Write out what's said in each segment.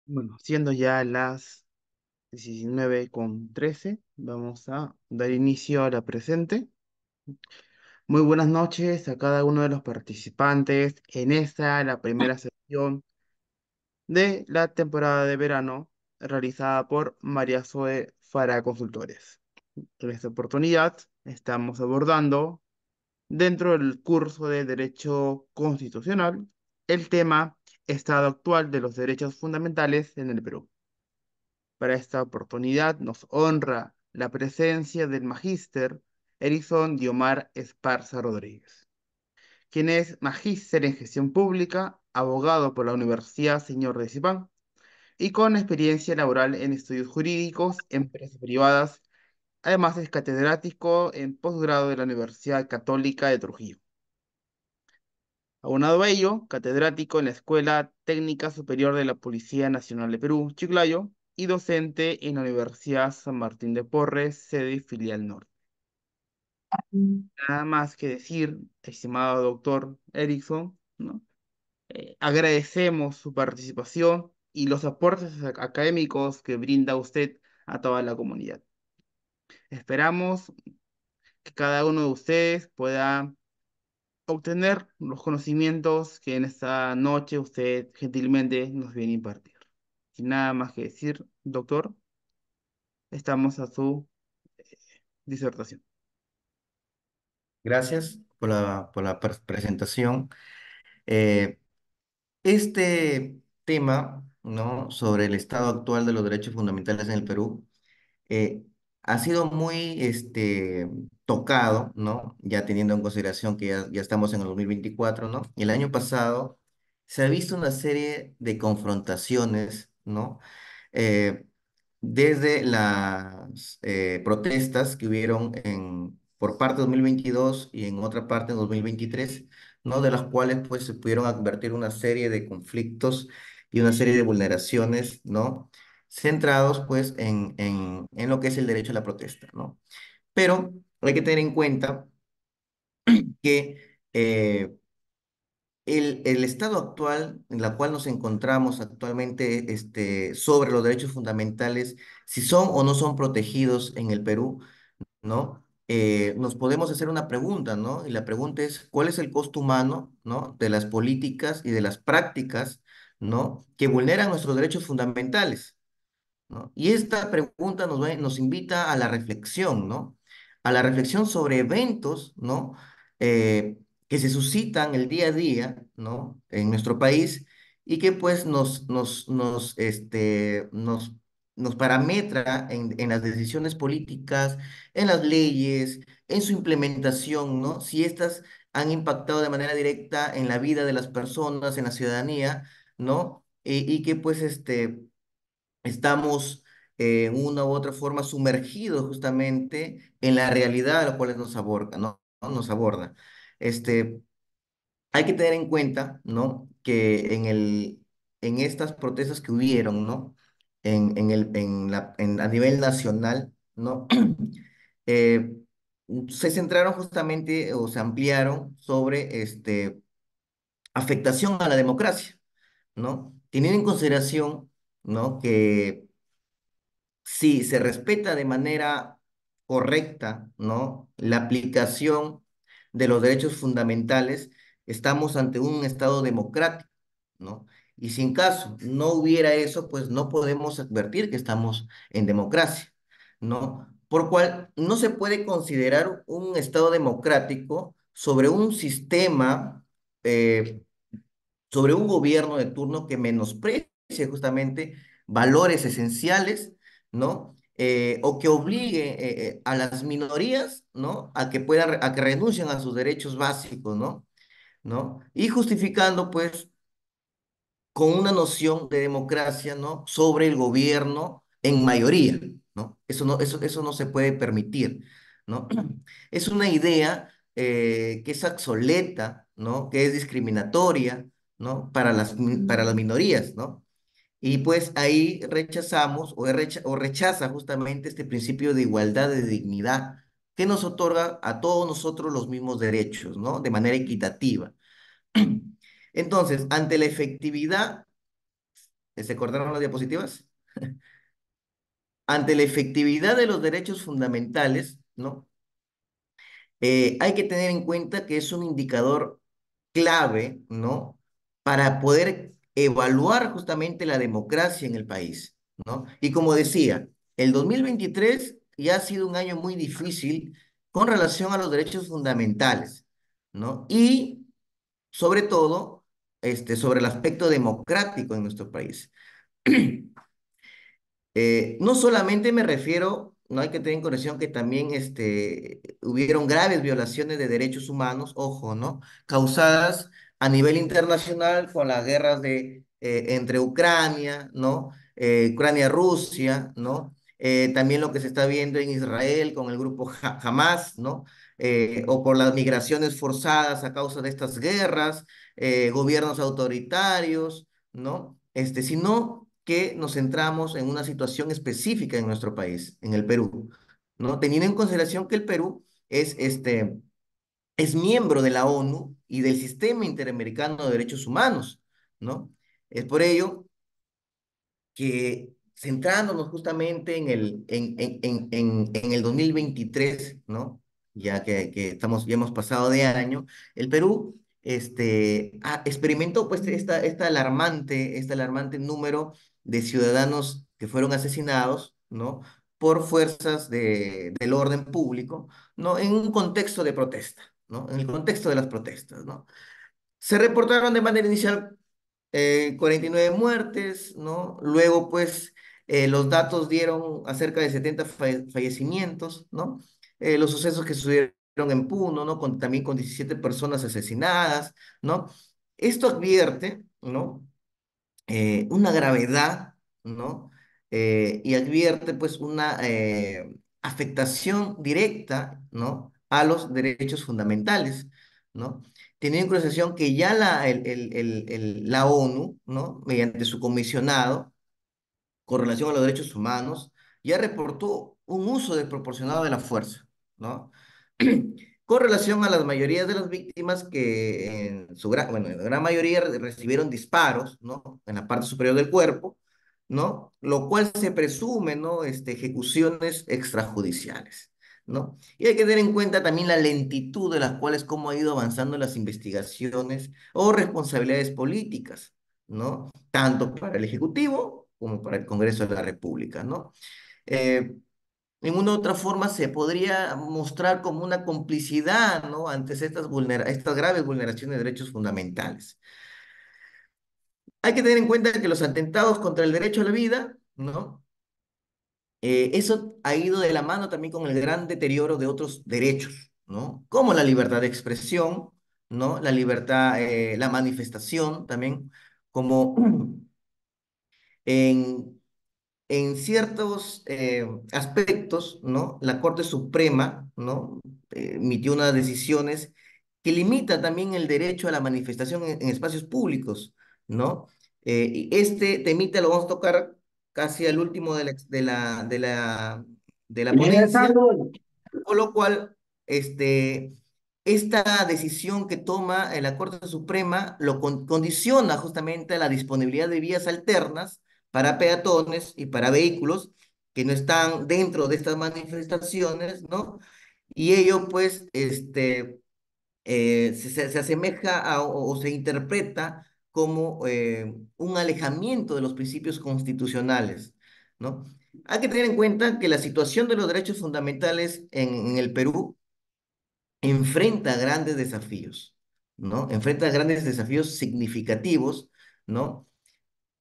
Bueno, siendo ya las 19:13, vamos a dar inicio a la presente. Muy buenas noches a cada uno de los participantes en esta, la primera sesión de la temporada de verano realizada por María Zoe Fara Consultores. En esta oportunidad estamos abordando, dentro del curso de Derecho Constitucional, el tema Estado actual de los derechos fundamentales en el Perú. Para esta oportunidad nos honra la presencia del magíster Erison Diomar Esparza Rodríguez, quien es magíster en gestión pública, abogado por la Universidad Señor de Zipán y con experiencia laboral en estudios jurídicos, empresas privadas. Además es catedrático en posgrado de la Universidad Católica de Trujillo. Aunado a ello, catedrático en la Escuela Técnica Superior de la Policía Nacional de Perú, Chiclayo, y docente en la Universidad San Martín de Porres, sede y filial norte. Nada más que decir, estimado doctor Erickson, ¿no? Agradecemos su participación y los aportes académicos que brinda usted a toda la comunidad. Esperamos que cada uno de ustedes pueda obtener los conocimientos que en esta noche usted gentilmente nos viene a impartir. Sin nada más que decir, doctor, estamos a su disertación. Gracias por la presentación. Eh, este tema, ¿no? Sobre el estado actual de los derechos fundamentales en el Perú eh, ha sido muy tocado, ¿no? Ya teniendo en consideración que ya estamos en el 2024, ¿no? Y el año pasado se ha visto una serie de confrontaciones, ¿no? Eh, Desde las protestas que hubieron por parte de 2022 y en otra parte en 2023, ¿no? De las cuales pues se pudieron advertir una serie de conflictos y una serie de vulneraciones, ¿no? Centrados pues en lo que es el derecho a la protesta, ¿no? Pero hay que tener en cuenta que el estado actual en la cual nos encontramos actualmente sobre los derechos fundamentales, si son o no son protegidos en el Perú, ¿no? Nos podemos hacer una pregunta, ¿no? Y la pregunta es, ¿cuál es el costo humano, ¿no? De las políticas y de las prácticas, ¿no? Que vulneran nuestros derechos fundamentales. ¿No? Y esta pregunta nos invita a la reflexión, ¿no? A la reflexión sobre eventos, ¿no? Que se suscitan el día a día, ¿no? En nuestro país y que pues nos parametra en las decisiones políticas, en las leyes, en su implementación, ¿no? Si estas han impactado de manera directa en la vida de las personas, en la ciudadanía, ¿no? Y que pues estamos en una u otra forma sumergidos justamente en la realidad a la cual nos aborda, ¿no? ¿No? Nos aborda. Este, Hay que tener en cuenta, ¿no? Que en estas protestas que hubieron, ¿no? A nivel nacional, ¿no? Eh, Se centraron justamente o se ampliaron sobre afectación a la democracia, ¿no? Teniendo en consideración, ¿no? Que si se respeta de manera correcta, ¿no? La aplicación de los derechos fundamentales, estamos ante un Estado democrático, ¿no? Y si en caso no hubiera eso, pues no podemos advertir que estamos en democracia, ¿no? Por cual no se puede considerar un Estado democrático sobre un sistema eh, sobre un gobierno de turno que menosprecie justamente valores esenciales, ¿no? O que obligue a las minorías, ¿no? A que renuncien a sus derechos básicos, ¿no? ¿No? Y justificando, pues, con una noción de democracia, ¿no? Sobre el gobierno en mayoría, ¿no? Eso no se puede permitir, ¿no? Es una idea que es obsoleta, ¿no? Que es discriminatoria, ¿no? Para las minorías, ¿no? Y pues ahí rechazamos o rechaza justamente este principio de igualdad, de dignidad, que nos otorga a todos nosotros los mismos derechos, ¿no? De manera equitativa. Entonces, ante la efectividad ¿Se cortaron las diapositivas? Ante la efectividad de los derechos fundamentales, ¿no? Hay que tener en cuenta que es un indicador clave, ¿no? Para poder evaluar justamente la democracia en el país, ¿no? Y como decía, el 2023 ya ha sido un año muy difícil con relación a los derechos fundamentales, ¿no? Y sobre todo, sobre el aspecto democrático en nuestro país. No solamente me refiero, no hay que tener en consideración que también hubieron graves violaciones de derechos humanos, ojo, ¿no? Causadas a nivel internacional con las guerras entre Ucrania, ¿no? Ucrania-Rusia, ¿no? También lo que se está viendo en Israel con el grupo Hamas, ¿no? O por las migraciones forzadas a causa de estas guerras, gobiernos autoritarios, ¿no? Sino que nos centramos en una situación específica en nuestro país, en el Perú, ¿no? Teniendo en consideración que el Perú es miembro de la ONU y del Sistema Interamericano de Derechos Humanos, ¿no? Es por ello que centrándonos justamente en el 2023, ¿no? Ya que ya hemos pasado de año, el Perú experimentó pues este alarmante número de ciudadanos que fueron asesinados, ¿no? Por fuerzas del orden público, ¿no? En un contexto de protesta, ¿no? En el contexto de las protestas, ¿no? Se reportaron de manera inicial 49 muertes, ¿no? Luego, pues, los datos dieron acerca de 70 fallecimientos, ¿no? Los sucesos que sucedieron en Puno, ¿no? También con 17 personas asesinadas, ¿no? Esto advierte, ¿no? Una gravedad, ¿no? Y advierte pues una afectación directa, ¿no? A los derechos fundamentales, ¿no? Teniendo en consideración que ya la ONU, ¿no? Mediante su comisionado, con relación a los derechos humanos, ya reportó un uso desproporcionado de la fuerza, ¿no? Con relación a las mayorías de las víctimas que bueno, en la gran mayoría recibieron disparos, ¿no? En la parte superior del cuerpo, ¿no? Lo cual se presume, ¿no? Ejecuciones extrajudiciales, ¿no? Y hay que tener en cuenta también la lentitud de las cuales, cómo ha ido avanzando las investigaciones o responsabilidades políticas, ¿no? Tanto para el Ejecutivo como para el Congreso de la República, ¿no? Eh, en una u otra forma se podría mostrar como una complicidad, ¿no? Ante estas graves vulneraciones de derechos fundamentales. Hay que tener en cuenta que los atentados contra el derecho a la vida, ¿no? Eso ha ido de la mano también con el gran deterioro de otros derechos, ¿no? Como la libertad de expresión, ¿no? La libertad, la manifestación también, como en ciertos aspectos, ¿no? La Corte Suprema, ¿no? Emitió unas decisiones que limita también el derecho a la manifestación en espacios públicos, ¿no? Y este temita lo vamos a tocar casi al último de la ponencia, por lo cual, esta decisión que toma la Corte Suprema lo condiciona justamente a la disponibilidad de vías alternas para peatones y para vehículos que no están dentro de estas manifestaciones, ¿no? Y ello, pues, se asemeja o se interpreta como un alejamiento de los principios constitucionales, ¿no? Hay que tener en cuenta que la situación de los derechos fundamentales en el Perú enfrenta grandes desafíos, ¿no? Enfrenta grandes desafíos significativos, ¿no?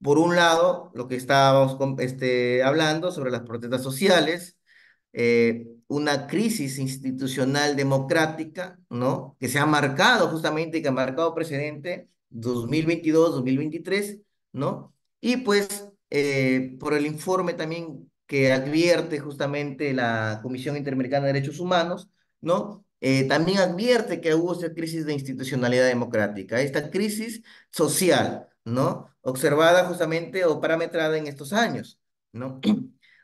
Por un lado, lo que estábamos hablando sobre las protestas sociales, una crisis institucional democrática, ¿no? Que se ha marcado justamente, que ha marcado precedente 2022-2023, ¿no? Y pues por el informe también que advierte justamente la Comisión Interamericana de Derechos Humanos, ¿no? También advierte que hubo esta crisis de institucionalidad democrática, esta crisis social, ¿no? Observada justamente o parametrada en estos años, ¿no?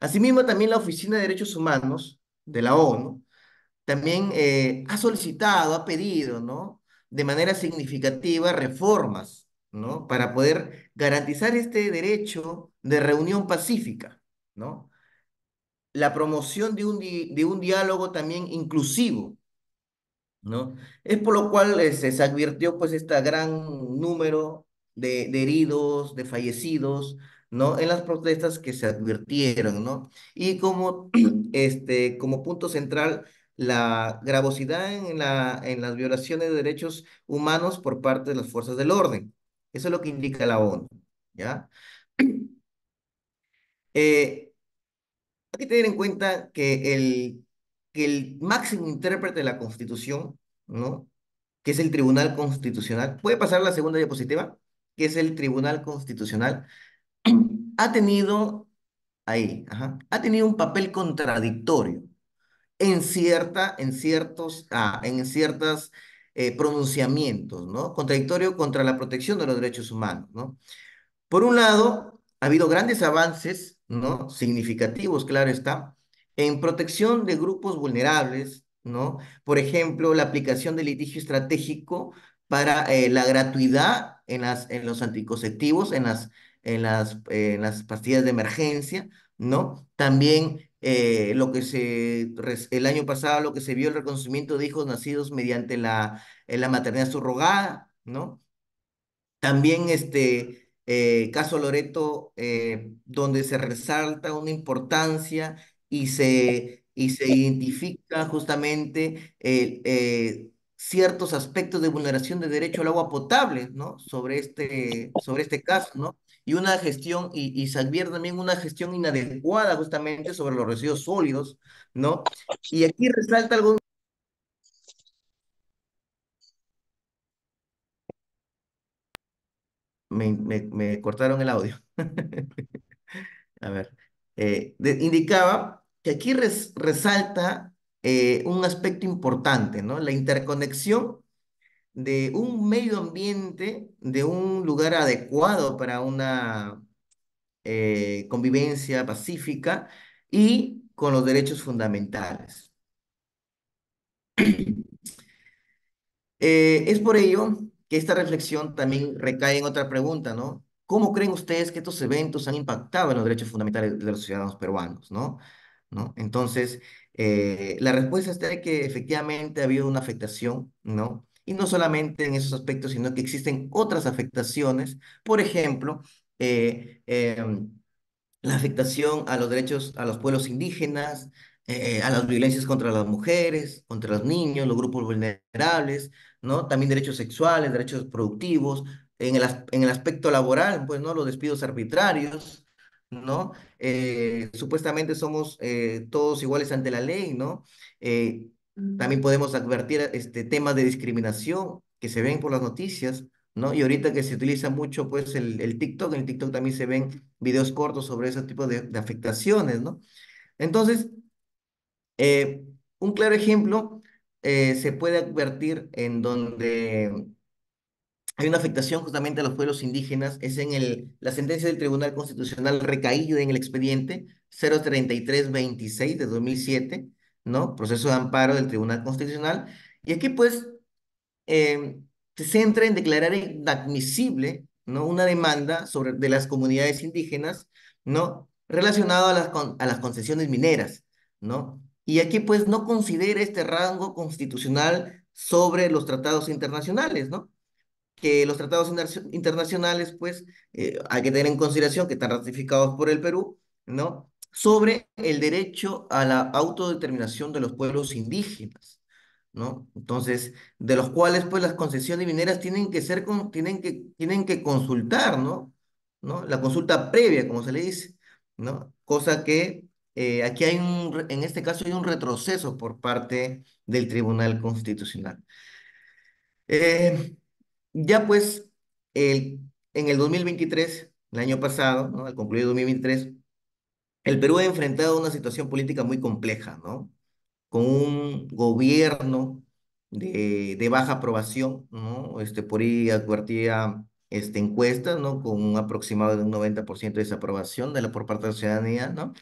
Asimismo, también la Oficina de Derechos Humanos de la ONU también ha solicitado, ha pedido, ¿no? De manera significativa reformas, ¿no? Para poder garantizar este derecho de reunión pacífica, ¿no? La promoción de un diálogo también inclusivo, ¿no? Es por lo cual se advirtió pues este gran número de heridos, de fallecidos, ¿no? En las protestas que se advirtieron, ¿no? Y como, como punto central, la gravosidad en las violaciones de derechos humanos por parte de las fuerzas del orden. Eso es lo que indica la ONU, ¿ya? Eh, Hay que tener en cuenta que el máximo intérprete de la Constitución, ¿no? Que es el Tribunal Constitucional. ¿Puede pasar la segunda diapositiva? Que es el Tribunal Constitucional. Ha tenido, ahí, ajá, ha tenido un papel contradictorio en ciertas pronunciamientos, ¿no? Contradictorio contra la protección de los derechos humanos, ¿no? Por un lado, ha habido grandes avances, ¿no? Significativos, claro está, en protección de grupos vulnerables, ¿no? Por ejemplo, la aplicación del litigio estratégico para la gratuidad en los anticonceptivos, en las pastillas de emergencia, ¿no? También el año pasado lo que se vio el reconocimiento de hijos nacidos mediante la maternidad subrogada, ¿no? También caso Loreto, donde se resalta una importancia y se identifica justamente ciertos aspectos de vulneración de derecho al agua potable, ¿no? Sobre este caso, ¿no? Y una gestión, y se advierte también una gestión inadecuada justamente sobre los residuos sólidos, ¿no? Y aquí resalta algo, me cortaron el audio. A ver, indicaba que aquí resalta un aspecto importante, ¿no? La interconexión de un medio ambiente, de un lugar adecuado para una convivencia pacífica y con los derechos fundamentales. Es por ello que esta reflexión también recae en otra pregunta, ¿no? ¿Cómo creen ustedes que estos eventos han impactado en los derechos fundamentales de los ciudadanos peruanos, ¿no? ¿No? Entonces, la respuesta está de que efectivamente ha habido una afectación, ¿no? Y no solamente en esos aspectos, sino que existen otras afectaciones. Por ejemplo, eh, em, la afectación a los derechos a los pueblos indígenas, a las violencias contra las mujeres, contra los niños, los grupos vulnerables, ¿no? También derechos sexuales, derechos productivos, en el aspecto laboral, pues, ¿no? Los despidos arbitrarios, ¿no? Supuestamente somos todos iguales ante la ley, ¿no? Eh, También podemos advertir temas de discriminación que se ven por las noticias, ¿no? Y ahorita que se utiliza mucho, pues, el TikTok, en el TikTok también se ven videos cortos sobre ese tipo de afectaciones, ¿no? Entonces, eh, un claro ejemplo se puede advertir en donde hay una afectación justamente a los pueblos indígenas, es en la sentencia del Tribunal Constitucional recaída en el expediente 03326 de 2007, ¿no? Proceso de amparo del Tribunal Constitucional. Y aquí, pues, eh, se centra en declarar inadmisible, ¿no? Una demanda de las comunidades indígenas, ¿no? Relacionado a a las concesiones mineras, ¿no? Y aquí pues no considera este rango constitucional sobre los tratados internacionales, ¿no? Que los tratados internacionales, pues, hay que tener en consideración que están ratificados por el Perú, ¿no? Sobre el derecho a la autodeterminación de los pueblos indígenas, ¿no? Entonces, de los cuales, pues, las concesiones mineras tienen que consultar, ¿no? ¿No? La consulta previa, como se le dice, ¿no? Cosa que aquí en este caso hay un retroceso por parte del Tribunal Constitucional. Eh, ya pues, en el 2023, el año pasado, ¿no? Al concluir el 2023, el Perú ha enfrentado una situación política muy compleja, ¿no? Con un gobierno de baja aprobación, ¿no? Por ahí advertía encuestas, ¿no? Con un aproximado de un 90% de desaprobación por parte de la ciudadanía, ¿no?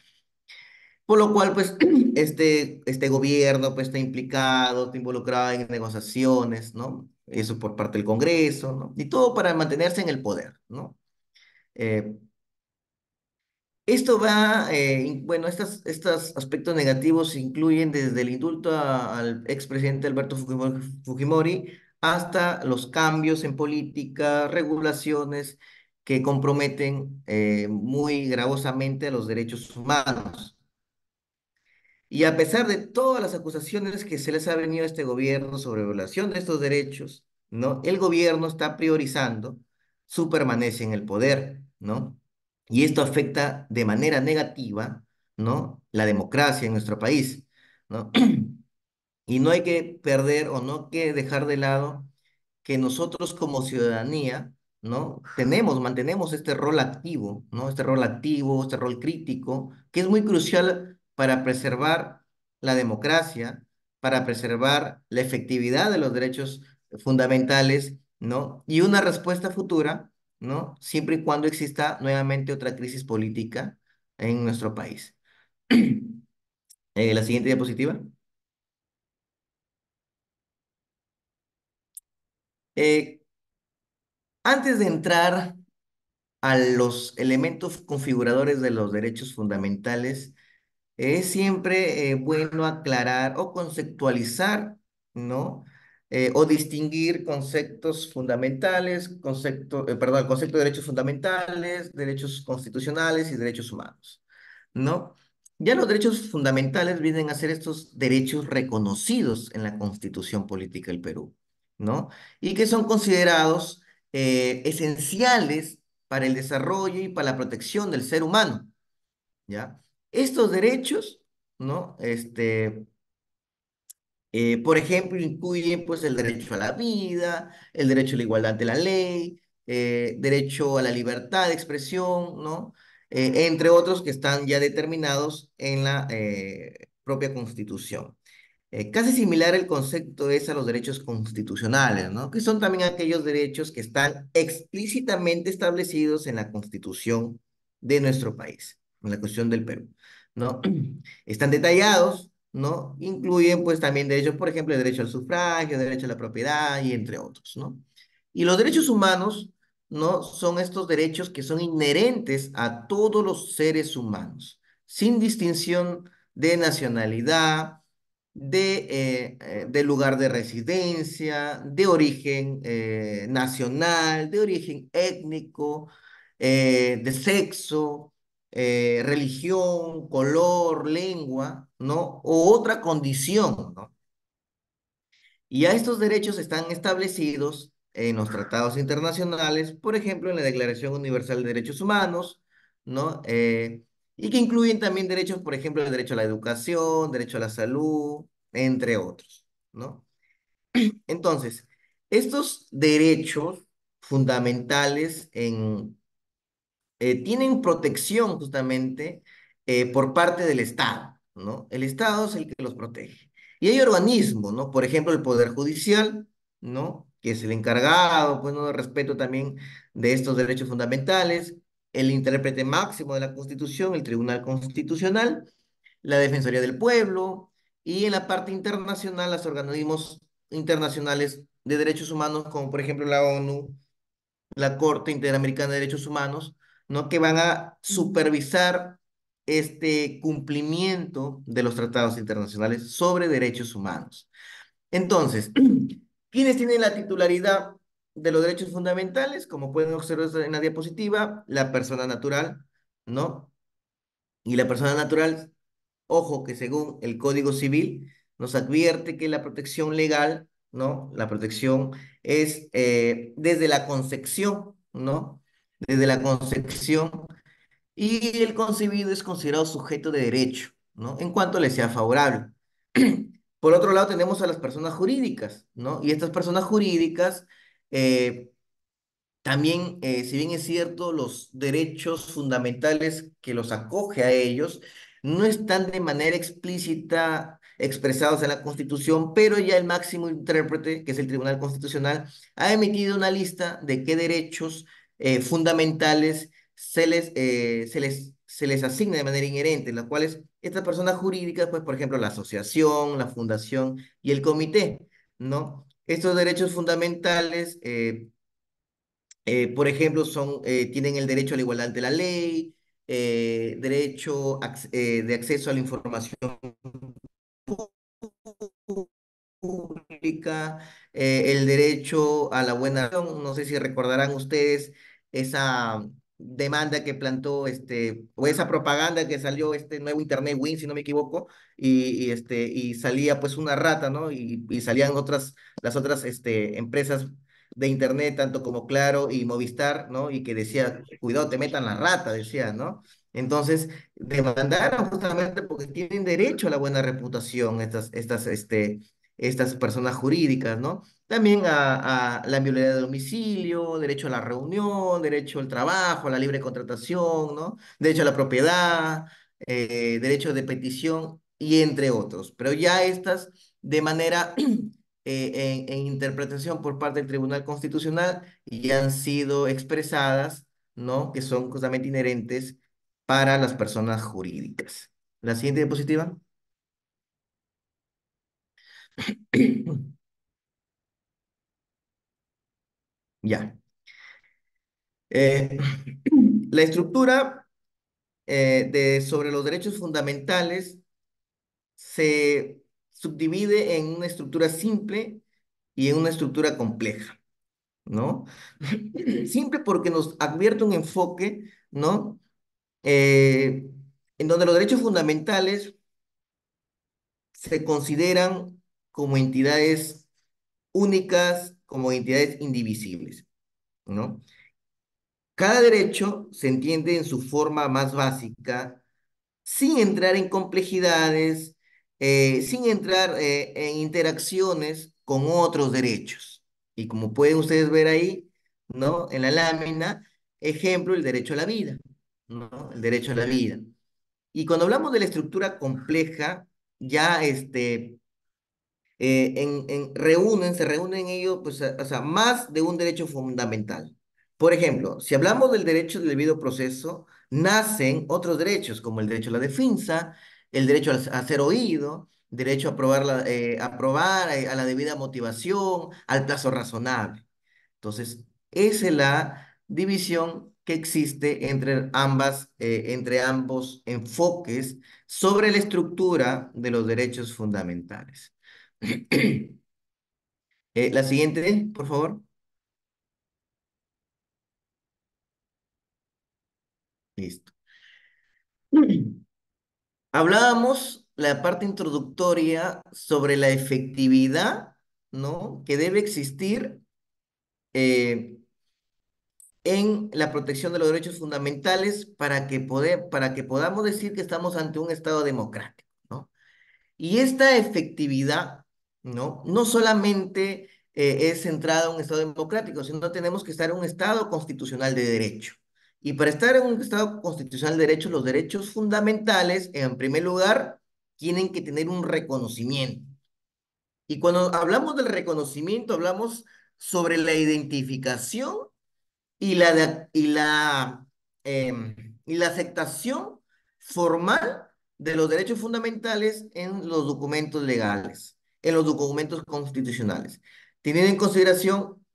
Por lo cual, pues, este gobierno pues, está implicado, está involucrado en negociaciones, ¿no? Eso por parte del Congreso, ¿no? Y todo para mantenerse en el poder, ¿no? Eh, Esto va, bueno, estos aspectos negativos incluyen desde el indulto al expresidente Alberto Fujimori hasta los cambios en política, regulaciones que comprometen muy gravosamente a los derechos humanos. Y a pesar de todas las acusaciones que se les ha venido a este gobierno sobre violación de estos derechos, ¿no? El gobierno está priorizando su permanencia en el poder, ¿no? Y esto afecta de manera negativa, ¿no? La democracia en nuestro país, ¿no? Y no hay que perder o no hay que dejar de lado que nosotros como ciudadanía, ¿no? Mantenemos este rol activo, ¿no? Este rol crítico, que es muy crucial para preservar la democracia, para preservar la efectividad de los derechos fundamentales, ¿no? Y una respuesta futura, ¿no? Siempre y cuando exista nuevamente otra crisis política en nuestro país. La siguiente diapositiva. Eh, Antes de entrar a los elementos configuradores de los derechos fundamentales, es siempre bueno aclarar o conceptualizar, ¿no? O distinguir conceptos fundamentales, perdón, el concepto de derechos fundamentales, derechos constitucionales y derechos humanos, ¿no? Ya los derechos fundamentales vienen a ser estos derechos reconocidos en la Constitución Política del Perú, ¿no? Y que son considerados esenciales para el desarrollo y para la protección del ser humano. ¿Ya? Estos derechos, ¿no? Por ejemplo, incluyen pues el derecho a la vida, el derecho a la igualdad ante la ley, derecho a la libertad de expresión, ¿no? Entre otros que están ya determinados en la propia Constitución. Casi similar el concepto es a los derechos constitucionales, ¿no? Que son también aquellos derechos que están explícitamente establecidos en la Constitución de nuestro país, en la Constitución del Perú, ¿no? Están detallados, ¿no? Incluyen pues también derechos, por ejemplo, el derecho al sufragio, el derecho a la propiedad y entre otros, ¿no? Y los derechos humanos, ¿no? Son estos derechos que son inherentes a todos los seres humanos, sin distinción de nacionalidad, de lugar de residencia, de origen nacional, de origen étnico, de sexo, religión, color, lengua, ¿no? O otra condición, ¿no? Y ya estos derechos están establecidos en los tratados internacionales, por ejemplo, en la Declaración Universal de Derechos Humanos, ¿no? Y que incluyen también derechos, por ejemplo, el derecho a la educación, derecho a la salud, entre otros, ¿no? Entonces, estos derechos fundamentales tienen protección justamente por parte del Estado, ¿no? El Estado es el que los protege. Y hay organismos, ¿no? Por ejemplo, el Poder Judicial, ¿no? Que es el encargado, pues, ¿no? De respeto también de estos derechos fundamentales, el intérprete máximo de la Constitución, el Tribunal Constitucional, la Defensoría del Pueblo, y en la parte internacional, los organismos internacionales de derechos humanos, como por ejemplo la ONU, la Corte Interamericana de Derechos Humanos, ¿no? Que van a supervisar este cumplimiento de los tratados internacionales sobre derechos humanos. Entonces, ¿quiénes tienen la titularidad de los derechos fundamentales? Como pueden observar en la diapositiva, la persona natural, ¿no? Y la persona natural, ojo, que según el Código Civil nos advierte que la protección legal, ¿no? La protección es desde la concepción, ¿no? Desde la concepción, y el concebido es considerado sujeto de derecho, ¿no? En cuanto le sea favorable. Por otro lado, tenemos a las personas jurídicas, ¿no? Y estas personas jurídicas eh, también, si bien es cierto, los derechos fundamentales que los acoge a ellos no están de manera explícita expresados en la Constitución, pero ya el máximo intérprete, que es el Tribunal Constitucional, ha emitido una lista de qué derechos fundamentales se les asigna de manera inherente, las cuales estas personas jurídicas, pues por ejemplo la asociación, la fundación y el comité, ¿no? Estos derechos fundamentales, por ejemplo, tienen el derecho a la igualdad ante la ley, de acceso a la información pública, el derecho a la buena acción. No sé si recordarán ustedes esa demanda que plantó o esa propaganda que salió este nuevo Internet Win, si no me equivoco, y salía pues una rata, ¿no? Y salían las otras empresas de Internet, tanto como Claro y Movistar, ¿no? Y que decía, cuidado, te metan la rata, decía, ¿no? Entonces, demandaron justamente porque tienen derecho a la buena reputación estas personas jurídicas, ¿no? También a la inviolabilidad de domicilio, derecho a la reunión, derecho al trabajo, a la libre contratación, ¿no? Derecho a la propiedad, derecho de petición y entre otros. Pero ya estas de manera en interpretación por parte del Tribunal Constitucional ya han sido expresadas, ¿no? Que son justamente inherentes para las personas jurídicas. La siguiente diapositiva. Ya. Eh, la estructura sobre los derechos fundamentales se subdivide en una estructura simple y en una estructura compleja, ¿no? Simple porque nos advierte un enfoque, ¿no? Eh, en donde los derechos fundamentales se consideran como entidades únicas, como entidades indivisibles, ¿no? Cada derecho se entiende en su forma más básica sin entrar en complejidades, sin entrar en interacciones con otros derechos. Y como pueden ustedes ver ahí, ¿no? En la lámina, ejemplo, el derecho a la vida, ¿no? El derecho a la vida. Y cuando hablamos de la estructura compleja, ya se reúnen ellos, pues, o sea, más de un derecho fundamental. Por ejemplo, si hablamos del derecho del debido proceso, nacen otros derechos, como el derecho a la defensa, el derecho a ser oído, derecho a probar a la debida motivación, al plazo razonable. Entonces, esa es la división que existe entre ambos enfoques sobre la estructura de los derechos fundamentales. La siguiente, por favor. Listo. Hablábamos la parte introductoria sobre la efectividad, ¿no? Que debe existir eh, en la protección de los derechos fundamentales para que podamos decir que estamos ante un Estado democrático, ¿no? Y esta efectividad, ¿no? No solamente es centrada en un Estado democrático, sino tenemos que estar en un Estado constitucional de derecho. Y para estar en un Estado constitucional de derecho, los derechos fundamentales, en primer lugar, tienen que tener un reconocimiento. Y cuando hablamos del reconocimiento, hablamos sobre la identificación y la aceptación formal de los derechos fundamentales en los documentos legales, en los documentos constitucionales. Teniendo en consideración,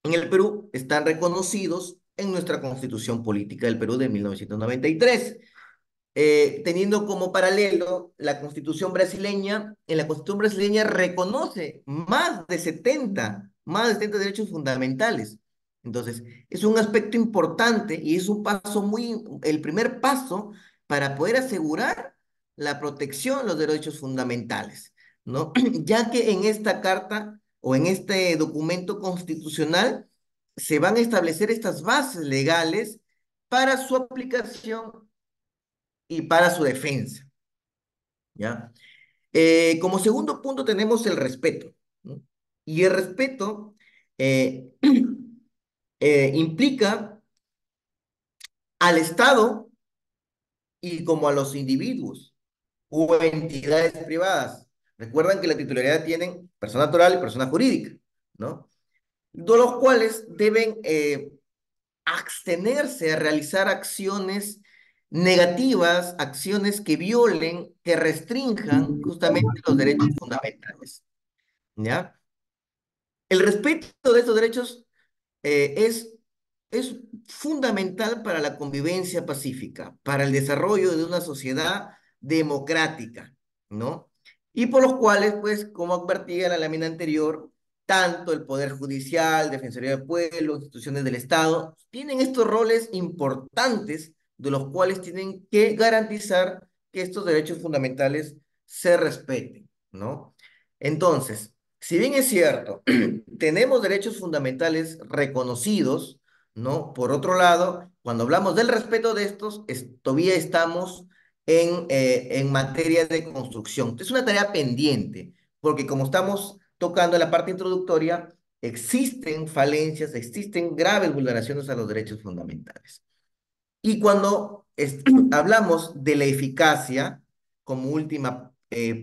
en el Perú están reconocidos en nuestra Constitución Política del Perú de 1993, teniendo como paralelo la Constitución brasileña. En la Constitución brasileña reconoce más de 70 derechos fundamentales. Entonces, es un aspecto importante y es el primer paso para poder asegurar la protección de los derechos fundamentales, ¿no? Ya que en esta carta o en este documento constitucional se van a establecer estas bases legales para su aplicación y para su defensa, ¿ya? Como segundo punto tenemos el respeto, ¿no? Y el respeto eh, implica al Estado y como a los individuos o entidades privadas. Recuerdan que la titularidad tienen persona natural y persona jurídica, ¿no? De los cuales deben abstenerse a realizar acciones negativas, acciones que violen, que restrinjan justamente los derechos fundamentales, ¿ya? El respeto de estos derechos eh, es, es fundamental para la convivencia pacífica, para el desarrollo de una sociedad democrática, ¿no? Y por los cuales, pues, como advertía en la lámina anterior, tanto el Poder Judicial, Defensoría del Pueblo, instituciones del Estado, tienen estos roles importantes de los cuales tienen que garantizar que estos derechos fundamentales se respeten, ¿no? Entonces, si bien es cierto, tenemos derechos fundamentales reconocidos, ¿no? Por otro lado, cuando hablamos del respeto de estos, todavía estamos en materia de construcción. Es una tarea pendiente, porque como estamos tocando la parte introductoria, existen falencias, existen graves vulneraciones a los derechos fundamentales. Y cuando hablamos de la eficacia como última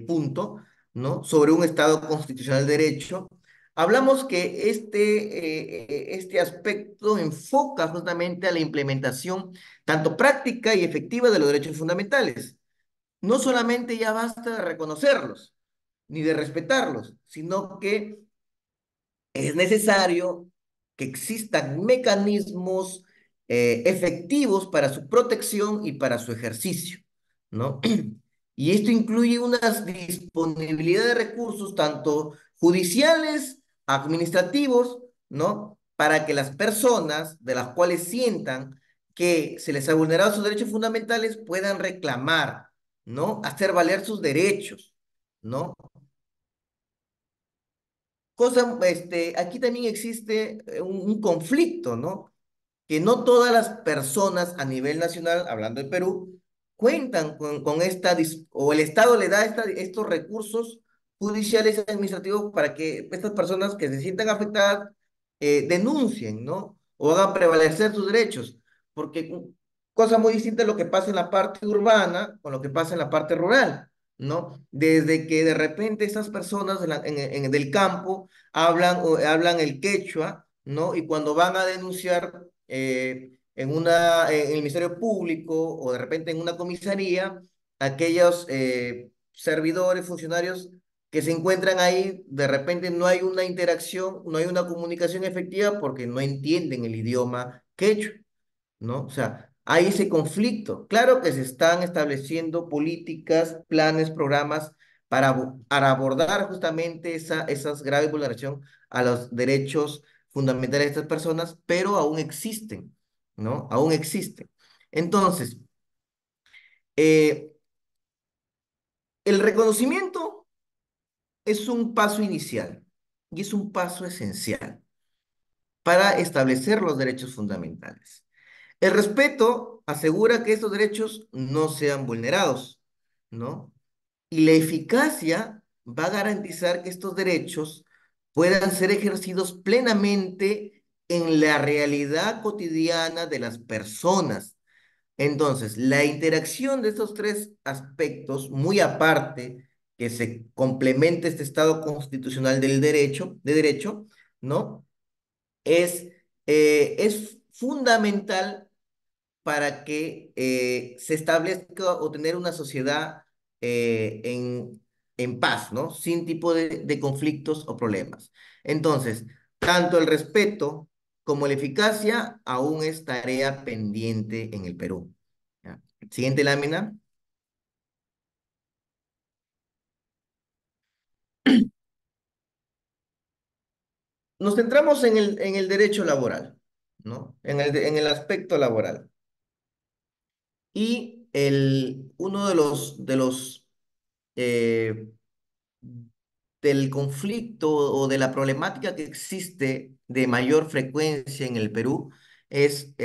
punto, ¿no? Sobre un Estado constitucional de derecho, hablamos que este aspecto enfoca justamente a la implementación tanto práctica y efectiva de los derechos fundamentales. No solamente ya basta de reconocerlos, ni de respetarlos, sino que es necesario que existan mecanismos efectivos para su protección y para su ejercicio, ¿no? Y esto incluye una disponibilidad de recursos, tanto judiciales, administrativos, ¿no? Para que las personas de las cuales sientan que se les ha vulnerado sus derechos fundamentales puedan reclamar, ¿no? Hacer valer sus derechos, ¿no? Aquí también existe un conflicto, ¿no? Que no todas las personas a nivel nacional, hablando de Perú, cuentan con o el Estado le da estos recursos judiciales y administrativos para que estas personas que se sientan afectadas denuncien, ¿no? O hagan prevalecer sus derechos, porque cosa muy distinta es lo que pasa en la parte urbana con lo que pasa en la parte rural, ¿no? Desde que de repente esas personas del campo hablan el quechua, ¿no? Y cuando van a denunciar en el Ministerio Público o de repente en una comisaría, aquellos servidores, funcionarios que se encuentran ahí, de repente no hay una interacción, no hay una comunicación efectiva porque no entienden el idioma quechua, ¿no? O sea, hay ese conflicto. Claro que se están estableciendo políticas, planes, programas para abordar justamente esas graves vulneraciones a los derechos fundamentales de estas personas, pero aún existen, ¿no? Aún existen. Entonces, eh, el reconocimiento es un paso inicial y es un paso esencial para establecer los derechos fundamentales. El respeto asegura que estos derechos no sean vulnerados, ¿no? Y la eficacia va a garantizar que estos derechos puedan ser ejercidos plenamente en la realidad cotidiana de las personas. Entonces, la interacción de estos tres aspectos, muy aparte, que se complementa este Estado constitucional de derecho, ¿no? Es, es fundamental para que se establezca o tener una sociedad en paz, ¿no? Sin tipo de conflictos o problemas. Entonces, tanto el respeto como la eficacia aún es tarea pendiente en el Perú. ¿Ya? Siguiente lámina. Nos centramos en el derecho laboral, ¿no? En el aspecto laboral. Y uno eh, del conflicto o de la problemática que existe de mayor frecuencia en el Perú es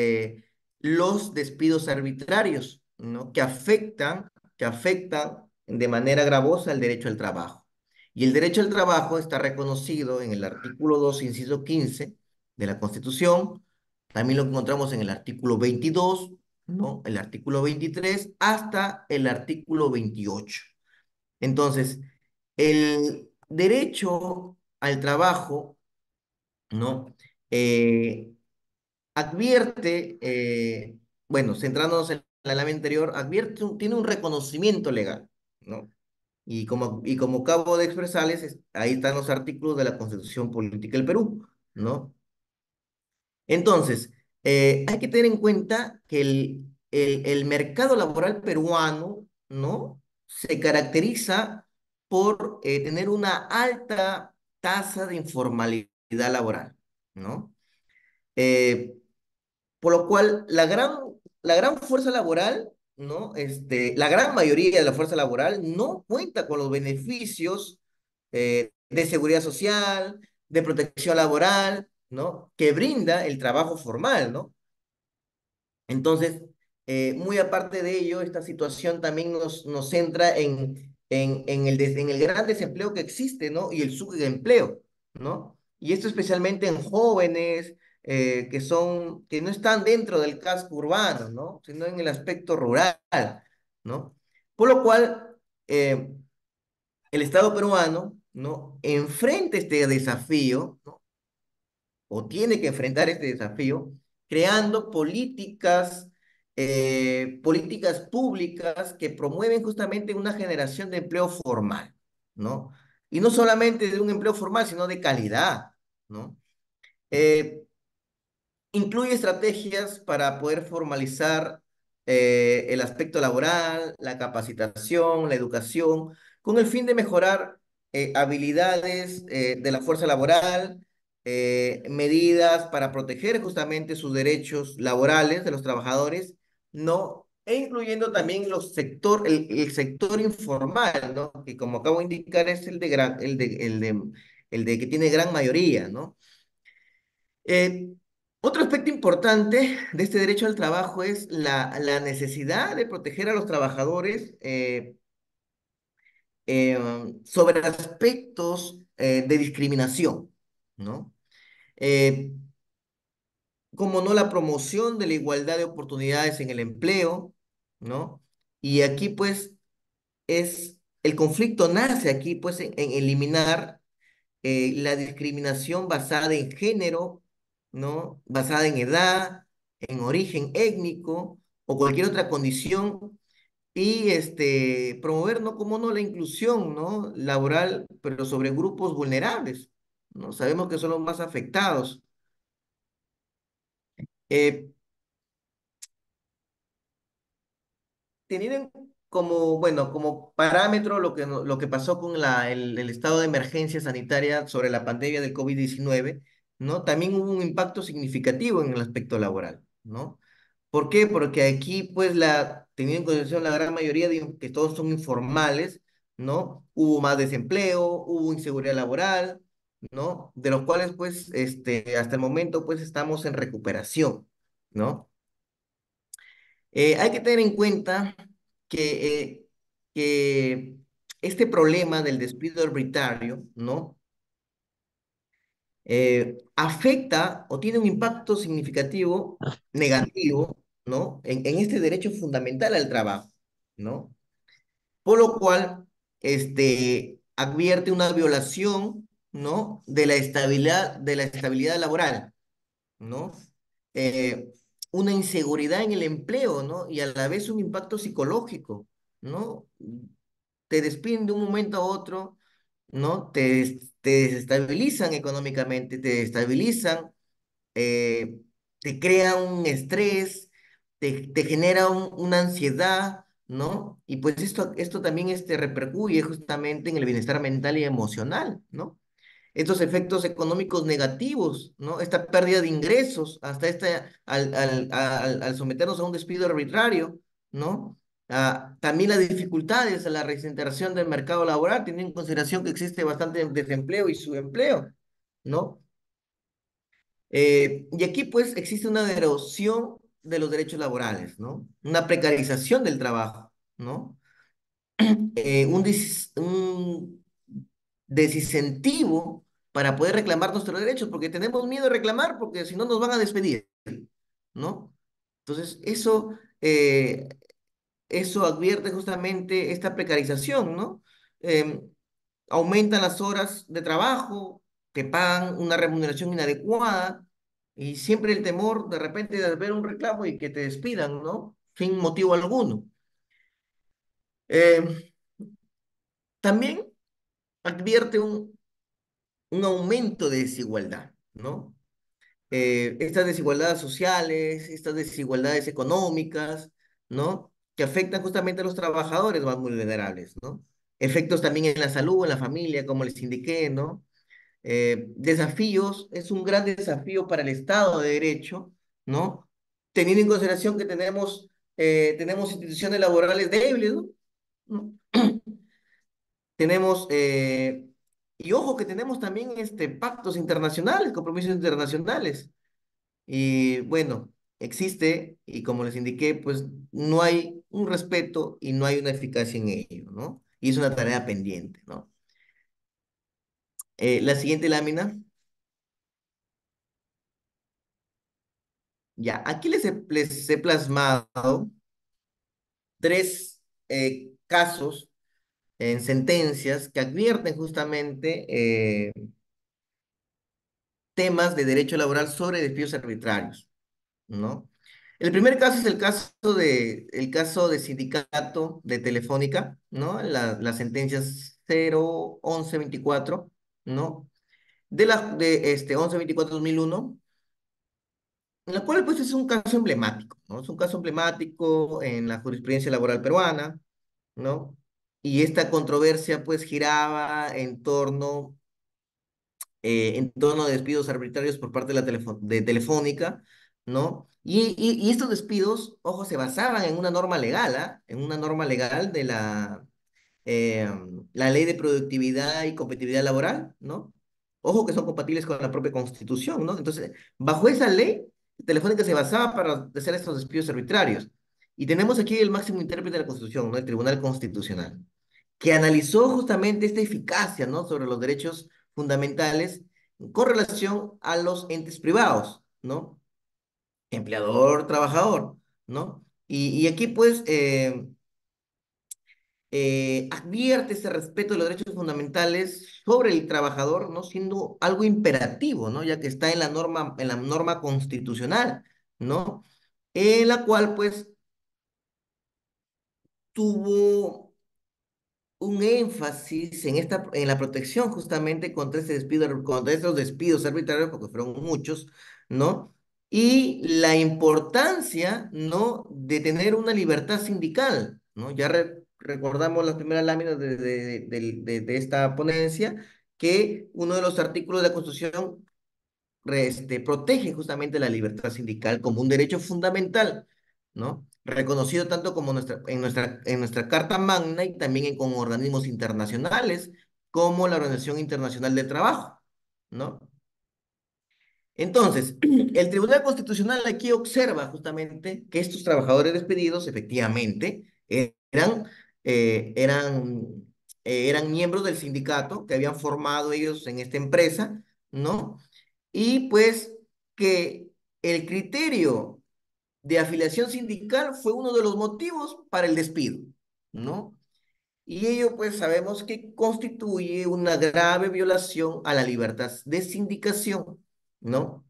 los despidos arbitrarios, ¿no? Que afectan de manera gravosa el derecho al trabajo. Y el derecho al trabajo está reconocido en el artículo 2 inciso 15 de la Constitución. También lo encontramos en el artículo 22, ¿no? El artículo 23 hasta el artículo 28. Entonces, el derecho al trabajo, ¿no? Eh, advierte, bueno, centrándonos la ley anterior, tiene un reconocimiento legal, ¿no? Y como acabo de expresarles, ahí están los artículos de la Constitución Política del Perú, ¿no? Entonces, hay que tener en cuenta que el mercado laboral peruano, ¿no? Se caracteriza por tener una alta tasa de informalidad laboral, ¿no? Eh, por lo cual, la gran fuerza laboral, ¿no? La gran mayoría de la fuerza laboral no cuenta con los beneficios de seguridad social, de protección laboral, ¿no? Que brinda el trabajo formal, ¿no? Entonces, muy aparte de ello, esta situación también nos centra en el gran desempleo que existe, ¿no? Y el subempleo, ¿no? Y esto especialmente en jóvenes que no están dentro del casco urbano, ¿no? Sino en el aspecto rural, ¿no? Por lo cual, eh, el Estado peruano, ¿no? Enfrenta este desafío, ¿no? O tiene que enfrentar este desafío creando políticas públicas que promueven justamente una generación de empleo formal, ¿no? Y no solamente de un empleo formal, sino de calidad, ¿no? Eh, Incluye estrategias para poder formalizar el aspecto laboral, la capacitación, la educación, con el fin de mejorar habilidades de la fuerza laboral, medidas para proteger justamente sus derechos laborales de los trabajadores, ¿no? E incluyendo también el sector informal, ¿no? Que como acabo de indicar es el de que tiene gran mayoría, ¿no? Eh, Otro aspecto importante de este derecho al trabajo es la necesidad de proteger a los trabajadores sobre aspectos de discriminación, ¿no? Eh, Como no la promoción de la igualdad de oportunidades en el empleo, ¿no? Y aquí pues el conflicto nace aquí pues en eliminar la discriminación basada en género, ¿no? Basada en edad, en origen étnico o cualquier otra condición y promover, ¿no? Como no, la inclusión, ¿no? Laboral, pero sobre grupos vulnerables, ¿no? Sabemos que son los más afectados. Eh, Teniendo como, bueno, como parámetro lo que pasó con el estado de emergencia sanitaria sobre la pandemia del COVID-19, ¿no? También hubo un impacto significativo en el aspecto laboral, ¿no? ¿Por qué? Porque aquí, pues, teniendo en consideración la gran mayoría de que todos son informales, ¿no? Hubo más desempleo, hubo inseguridad laboral, ¿no? De los cuales, pues, hasta el momento, pues, estamos en recuperación, ¿no? Hay que tener en cuenta que este problema del despido arbitrario, ¿no? Afecta o tiene un impacto significativo negativo, ¿no? En este derecho fundamental al trabajo, ¿no? Por lo cual, advierte una violación, ¿no? De la estabilidad laboral, ¿no? Eh, una inseguridad en el empleo, ¿no? Y a la vez un impacto psicológico, ¿no? Te despiden de un momento a otro, ¿no? Te desestabilizan económicamente, te desestabilizan, eh, te crea un estrés, te genera una ansiedad, ¿no? Y pues esto también repercuye justamente en el bienestar mental y emocional, ¿no? Estos efectos económicos negativos, ¿no? Esta pérdida de ingresos, hasta al someternos a un despido arbitrario, ¿no? También las dificultades a la reintegración del mercado laboral, teniendo en consideración que existe bastante desempleo y subempleo, ¿no? Y aquí pues existe una erosión de los derechos laborales, ¿no? Una precarización del trabajo, ¿no? Un desincentivo para poder reclamar nuestros derechos, porque tenemos miedo de reclamar, porque si no nos van a despedir, ¿no? Entonces, eso advierte justamente esta precarización, ¿no? Em, Aumentan las horas de trabajo, te pagan una remuneración inadecuada y siempre el temor de repente de ver un reclamo y que te despidan, ¿no? sin motivo alguno. Eh, También advierte un aumento de desigualdad, ¿no? Estas desigualdades sociales, estas desigualdades económicas, ¿no? Que afectan justamente a los trabajadores más vulnerables, ¿no? Efectos también en la salud, en la familia, como les indiqué, ¿no? Desafíos, es un gran desafío para el Estado de Derecho, ¿no? Teniendo en consideración que tenemos instituciones laborales débiles, ¿no? ¿No? Tenemos, y ojo que tenemos también pactos internacionales, compromisos internacionales. Y bueno, existe, y como les indiqué, pues no hay un respeto y no hay una eficacia en ello, ¿no? Y es una tarea pendiente, ¿no? La siguiente lámina, ya, aquí les he plasmado tres casos en sentencias que advierten justamente temas de derecho laboral sobre despidos arbitrarios, ¿no? El primer caso es el caso de sindicato de Telefónica, ¿no? Las sentencias 01124, ¿no? De 1124/2001, en la cual pues es un caso emblemático, ¿no? Es un caso emblemático en la jurisprudencia laboral peruana, ¿no? Y esta controversia pues giraba en torno a despidos arbitrarios por parte de de Telefónica, ¿no? Y estos despidos, ojo, se basaban en una norma legal, ¿ah? En una norma legal de eh, la Ley de Productividad y Competitividad Laboral, ¿no? Ojo que son compatibles con la propia Constitución, ¿no? Entonces, bajo esa ley, Telefónica se basaba para hacer estos despidos arbitrarios. Y tenemos aquí el máximo intérprete de la Constitución, ¿no? El Tribunal Constitucional, que analizó justamente esta eficacia, ¿no? Sobre los derechos fundamentales con relación a los entes privados, ¿no? Empleador, trabajador, ¿no? Y aquí, pues, advierte ese respeto de los derechos fundamentales sobre el trabajador, ¿no? Siendo algo imperativo, ¿no? Ya que está en la norma constitucional, ¿no? En la cual, pues, tuvo un énfasis en la protección justamente contra estos despidos arbitrarios, porque fueron muchos, ¿no? Y la importancia, ¿no? De tener una libertad sindical, ¿no? Ya recordamos las primeras láminas de esta ponencia, que uno de los artículos de la Constitución protege justamente la libertad sindical como un derecho fundamental, ¿no? Reconocido tanto como en nuestra Carta Magna y también con organismos internacionales como la Organización Internacional del Trabajo, ¿no? Entonces, el Tribunal Constitucional aquí observa justamente que estos trabajadores despedidos efectivamente eran, eran miembros del sindicato que habían formado ellos en esta empresa, ¿no? Y pues que el criterio de afiliación sindical fue uno de los motivos para el despido, ¿no? Y ello pues sabemos que constituye una grave violación a la libertad de sindicación, ¿no?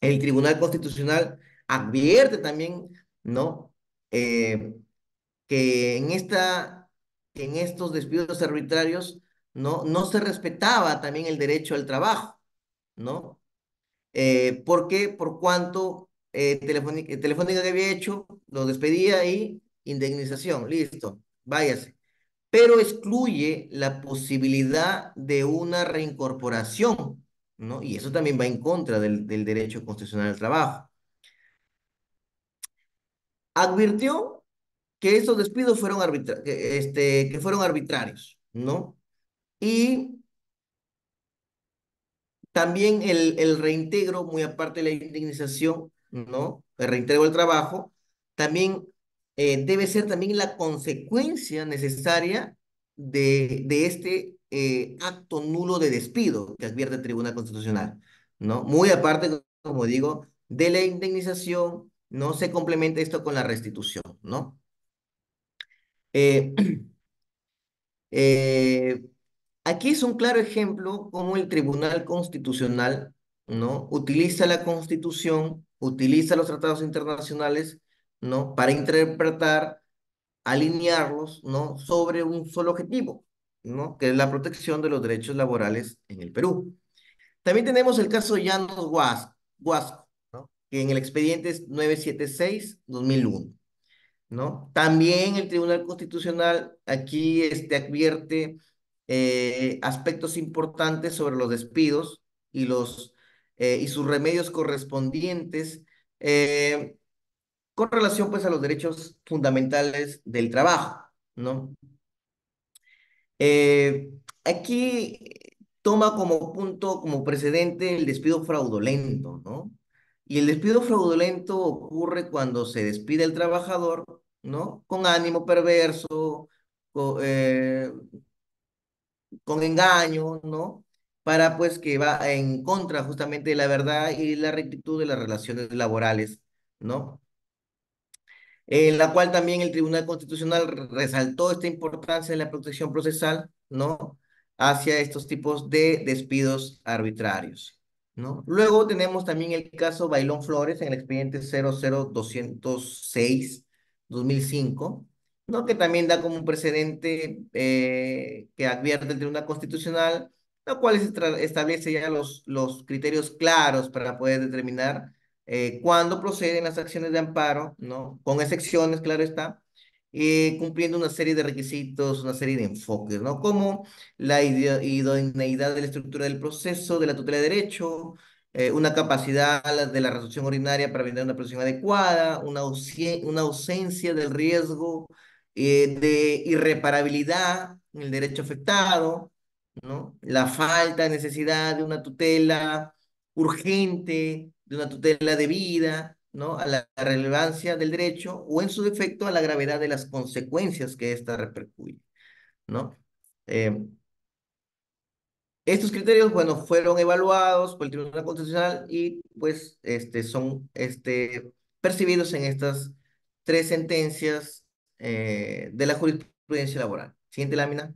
El Tribunal Constitucional advierte también, ¿no? Eh, que en estos despidos arbitrarios, no se respetaba también el derecho al trabajo, ¿no? ¿Por qué? Por cuanto Telefónica que había hecho, lo despedía y indemnización, listo, váyase. Pero excluye la posibilidad de una reincorporación, ¿no? Y eso también va en contra del derecho constitucional al trabajo. Advirtió que estos despidos que fueron arbitrarios, ¿no? Y también el reintegro, muy aparte de la indemnización, ¿no? El reintegro del trabajo, también debe ser también la consecuencia necesaria de este acto nulo de despido que advierte el Tribunal Constitucional, ¿no? Muy aparte, como digo, de la indemnización, no se complementa esto con la restitución, ¿no? Eh, eh, Aquí es un claro ejemplo cómo el Tribunal Constitucional, ¿no? Utiliza la Constitución, utiliza los tratados internacionales ¿no? Para interpretar, alinearlos, ¿no? Sobre un solo objetivo, ¿no? Que es la protección de los derechos laborales en el Perú. También tenemos el caso Llanos Huasco, ¿no? Que en el expediente es 976/2001, ¿no? También el Tribunal Constitucional aquí advierte aspectos importantes sobre los despidos y, y sus remedios correspondientes eh, con relación pues a los derechos fundamentales del trabajo, ¿no? Eh, aquí toma como punto, como precedente el despido fraudulento, ¿no? Y el despido fraudulento ocurre cuando se despide el trabajador, ¿no? Con ánimo perverso, con engaño, ¿no? Para pues que va en contra justamente de la verdad y la rectitud de las relaciones laborales, ¿no? En la cual también el Tribunal Constitucional resaltó esta importancia de la protección procesal, ¿no? Hacia estos tipos de despidos arbitrarios, ¿no? Luego tenemos también el caso Bailón Flores en el expediente 00206/2005, ¿no? Que también da como un precedente que advierte el Tribunal Constitucional, lo cual establece ya los criterios claros para poder determinar cuando proceden las acciones de amparo, ¿no? Con excepciones, claro está, cumpliendo una serie de requisitos, una serie de enfoques, ¿no? Como la idoneidad de la estructura del proceso, de la tutela de derecho, una capacidad de la resolución ordinaria para brindar una protección adecuada, una ausencia del riesgo de irreparabilidad en el derecho afectado, ¿no? La falta de necesidad de una tutela urgente, de una tutela debida, ¿no? A la relevancia del derecho o en su defecto a la gravedad de las consecuencias que ésta repercuye, ¿no? Eh, Estos criterios, bueno, fueron evaluados por el Tribunal Constitucional y pues son percibidos en estas tres sentencias de la jurisprudencia laboral. Siguiente lámina.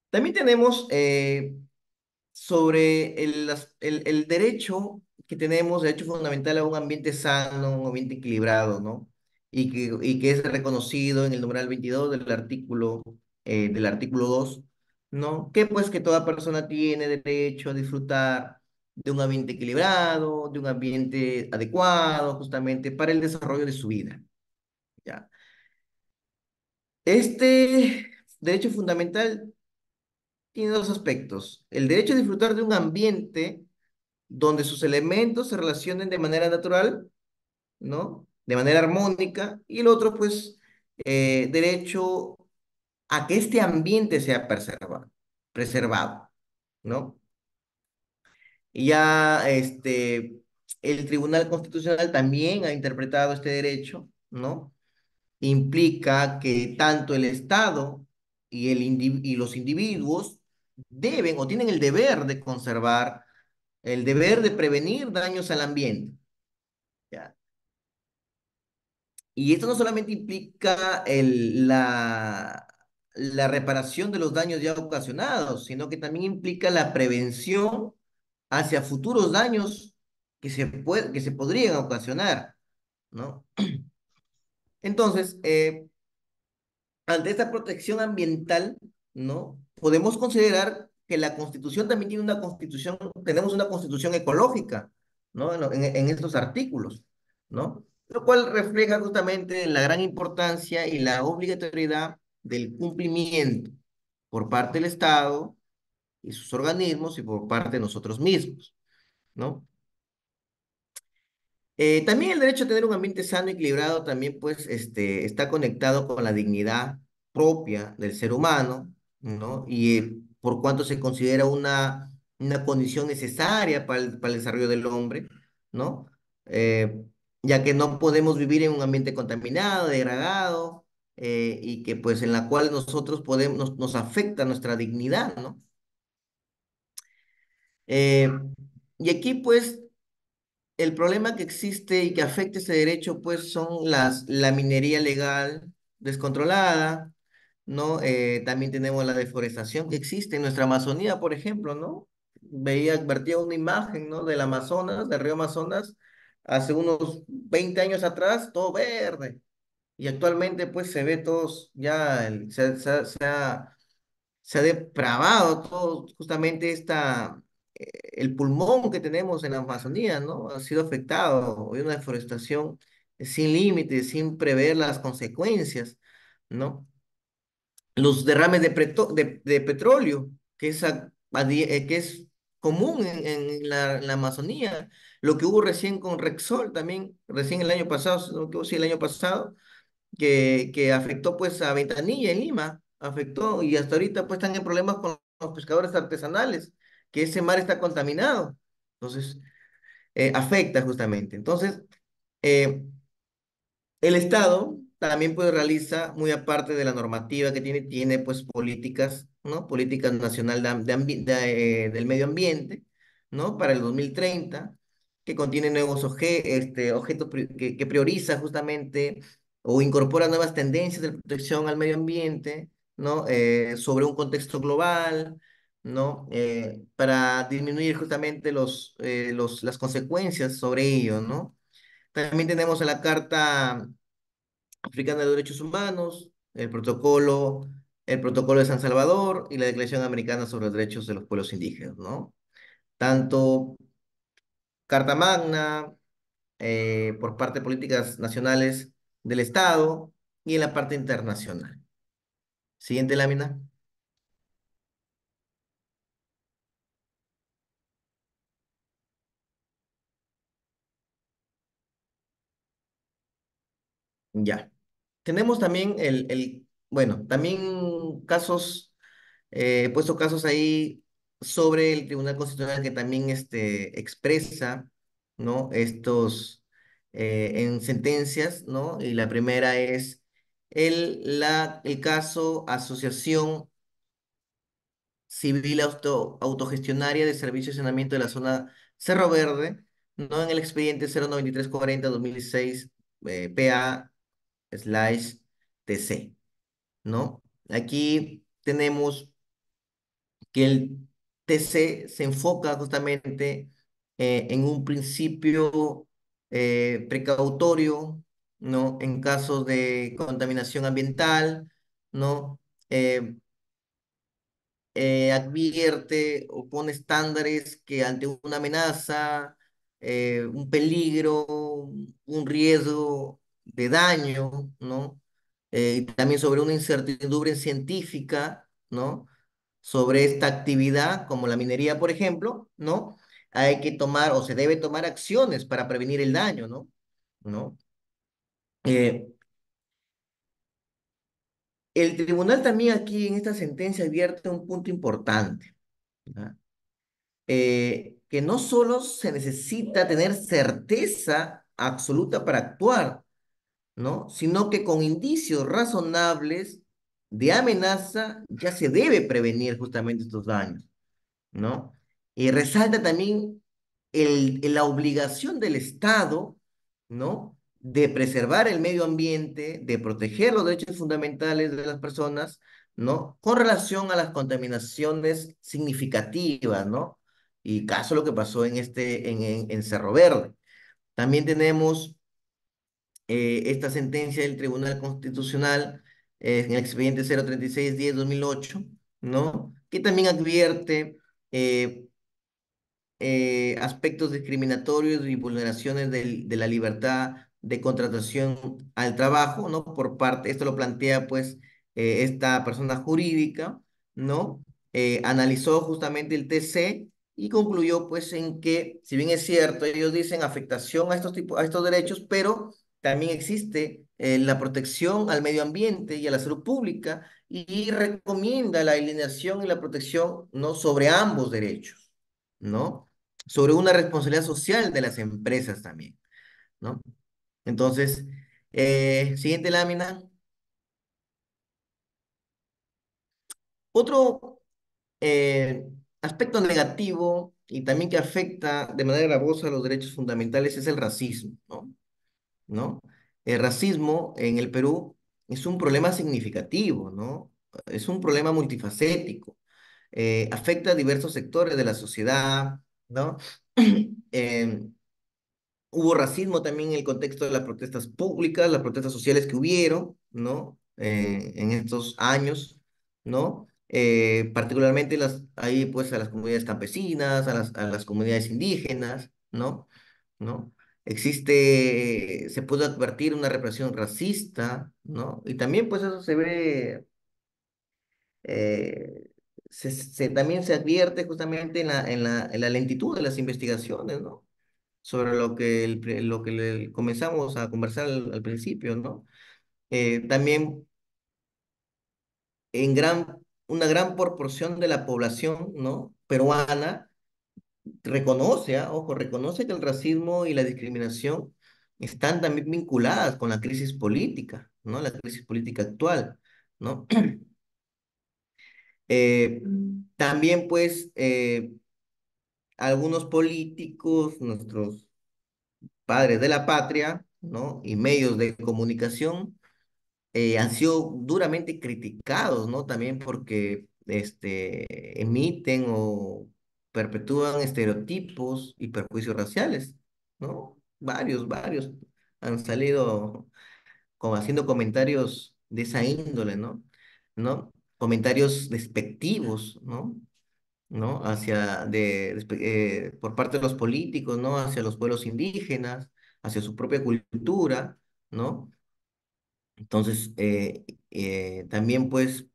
También tenemos sobre el derecho que tenemos, derecho fundamental a un ambiente sano, un ambiente equilibrado, ¿no? Y que es reconocido en el numeral 22 del artículo 2, ¿no? Que pues que toda persona tiene derecho a disfrutar de un ambiente equilibrado, de un ambiente adecuado, justamente para el desarrollo de su vida, ¿ya? Este derecho fundamental tiene dos aspectos. El derecho a disfrutar de un ambiente donde sus elementos se relacionen de manera natural, ¿no? De manera armónica, y el otro, pues, derecho a que este ambiente sea preservado, ¿no? Y ya el Tribunal Constitucional también ha interpretado este derecho, ¿no? Implica que tanto el Estado y los individuos deben o tienen el deber de conservar, el deber de prevenir daños al ambiente. ¿Ya? Y esto no solamente implica la reparación de los daños ya ocasionados, sino que también implica la prevención hacia futuros daños que se podrían ocasionar, ¿no? Entonces, ante esta protección ambiental, ¿no? Podemos considerar que la Constitución también tiene una constitución, tenemos una constitución ecológica, ¿no? En estos artículos, ¿no? Lo cual refleja justamente la gran importancia y la obligatoriedad del cumplimiento por parte del Estado y sus organismos y por parte de nosotros mismos, ¿no? También el derecho a tener un ambiente sano y equilibrado también pues está conectado con la dignidad propia del ser humano, ¿no? Y por cuanto se considera una condición necesaria para el desarrollo del hombre, ¿no? Eh, ya que no podemos vivir en un ambiente contaminado, degradado, y que pues en la cual nosotros nos afecta nuestra dignidad, ¿no? Eh, y aquí pues el problema que existe y que afecta ese derecho, pues, son la minería legal descontrolada, ¿no? También tenemos la deforestación que existe en nuestra Amazonía, por ejemplo, ¿no? vertía una imagen, ¿no? Del Amazonas, del río Amazonas, hace unos 20 años atrás, todo verde. Y actualmente, pues, se ve todos ya, se ha depravado todo, justamente el pulmón que tenemos en la Amazonía, ¿no? Ha sido afectado. Hay una deforestación sin límites, sin prever las consecuencias, ¿no? Los derrames de petróleo, que es común en la Amazonía, lo que hubo recién con Rexol también, recién el año pasado, si no me equivoco, sí, el año pasado, que afectó pues a Ventanilla en Lima, afectó y hasta ahorita pues están en problemas con los pescadores artesanales, que ese mar está contaminado, entonces afecta justamente. Entonces, eh, el Estado también pues realiza, muy aparte de la normativa que tiene pues políticas, ¿no? Políticas nacional del medio ambiente, ¿no? Para el 2030 que contiene nuevos objetos que prioriza justamente o incorpora nuevas tendencias de protección al medio ambiente, ¿no? Sobre un contexto global, ¿no? Para disminuir justamente las consecuencias sobre ello, ¿no? También tenemos en la Carta Africana de Derechos Humanos, el protocolo de San Salvador y la Declaración Americana sobre los Derechos de los Pueblos Indígenas, ¿no? Tanto Carta Magna, por parte de políticas nacionales del Estado y en la parte internacional. Siguiente lámina. Ya. Tenemos también bueno, también casos, he puesto casos ahí sobre el Tribunal Constitucional que también expresa, ¿no? En sentencias, ¿no? Y la primera es el caso Asociación Civil Autogestionaria de Servicio de Saneamiento de la Zona Cerro Verde, ¿no? En el expediente 09340-2016, PA/TC, ¿no? Aquí tenemos que el TC se enfoca justamente en un principio precautorio, ¿no? En casos de contaminación ambiental, ¿no? Eh, Advierte o pone estándares que ante una amenaza, un peligro, un riesgo de daño, ¿no? Y también sobre una incertidumbre científica, ¿no? Sobre esta actividad, como la minería, por ejemplo, ¿no? Hay que tomar o se debe tomar acciones para prevenir el daño, ¿no? ¿No? Eh, el tribunal también aquí en esta sentencia advierte un punto importante, ¿ya? Que no solo se necesita tener certeza absoluta para actuar, ¿no? Sino que con indicios razonables de amenaza ya se debe prevenir justamente estos daños, ¿no? Y resalta también la obligación del Estado, ¿no? De preservar el medio ambiente, de proteger los derechos fundamentales de las personas, ¿no? Con relación a las contaminaciones significativas, ¿no? Y caso lo que pasó en Cerro Verde. También tenemos esta sentencia del Tribunal Constitucional en el expediente 036-10-2008, ¿no? Que también advierte eh, aspectos discriminatorios y vulneraciones de la libertad de contratación al trabajo, ¿no? Esto lo plantea pues esta persona jurídica, ¿no? Analizó justamente el TC y concluyó pues en que, si bien es cierto, ellos dicen afectación a estos derechos, pero también existe la protección al medio ambiente y a la salud pública y recomienda la alineación y la protección, ¿no? Sobre ambos derechos, ¿no? Sobre una responsabilidad social de las empresas también, ¿no? Entonces, siguiente lámina. Otro aspecto negativo y también que afecta de manera gravosa los derechos fundamentales es el racismo, ¿no? ¿No? El racismo en el Perú es un problema significativo, ¿no? Es un problema multifacético. afecta a diversos sectores de la sociedad, ¿no? Em, Hubo racismo también en el contexto de las protestas públicas, las protestas sociales que hubieron, ¿no? En estos años, ¿no? Particularmente ahí pues a las comunidades campesinas, a las comunidades indígenas, ¿no? ¿No? Se puede advertir una represión racista, ¿no? Y también pues eso se ve, eh, también se advierte justamente en la lentitud de las investigaciones, ¿no? Sobre lo que comenzamos a conversar al principio, ¿no? También una gran proporción de la población, ¿no? Peruana reconoce que el racismo y la discriminación están también vinculadas con la crisis política, ¿no? La crisis política actual, ¿no? También, pues, algunos políticos, nuestros padres de la patria, ¿no? Y medios de comunicación han sido duramente criticados, ¿no? También porque emiten o perpetúan estereotipos y perjuicios raciales, ¿no? Varios han salido como haciendo comentarios de esa índole, ¿no? ¿No? Comentarios despectivos, ¿no? ¿No? Por parte de los políticos, ¿no? Hacia los pueblos indígenas, hacia su propia cultura, ¿no? Entonces, también pues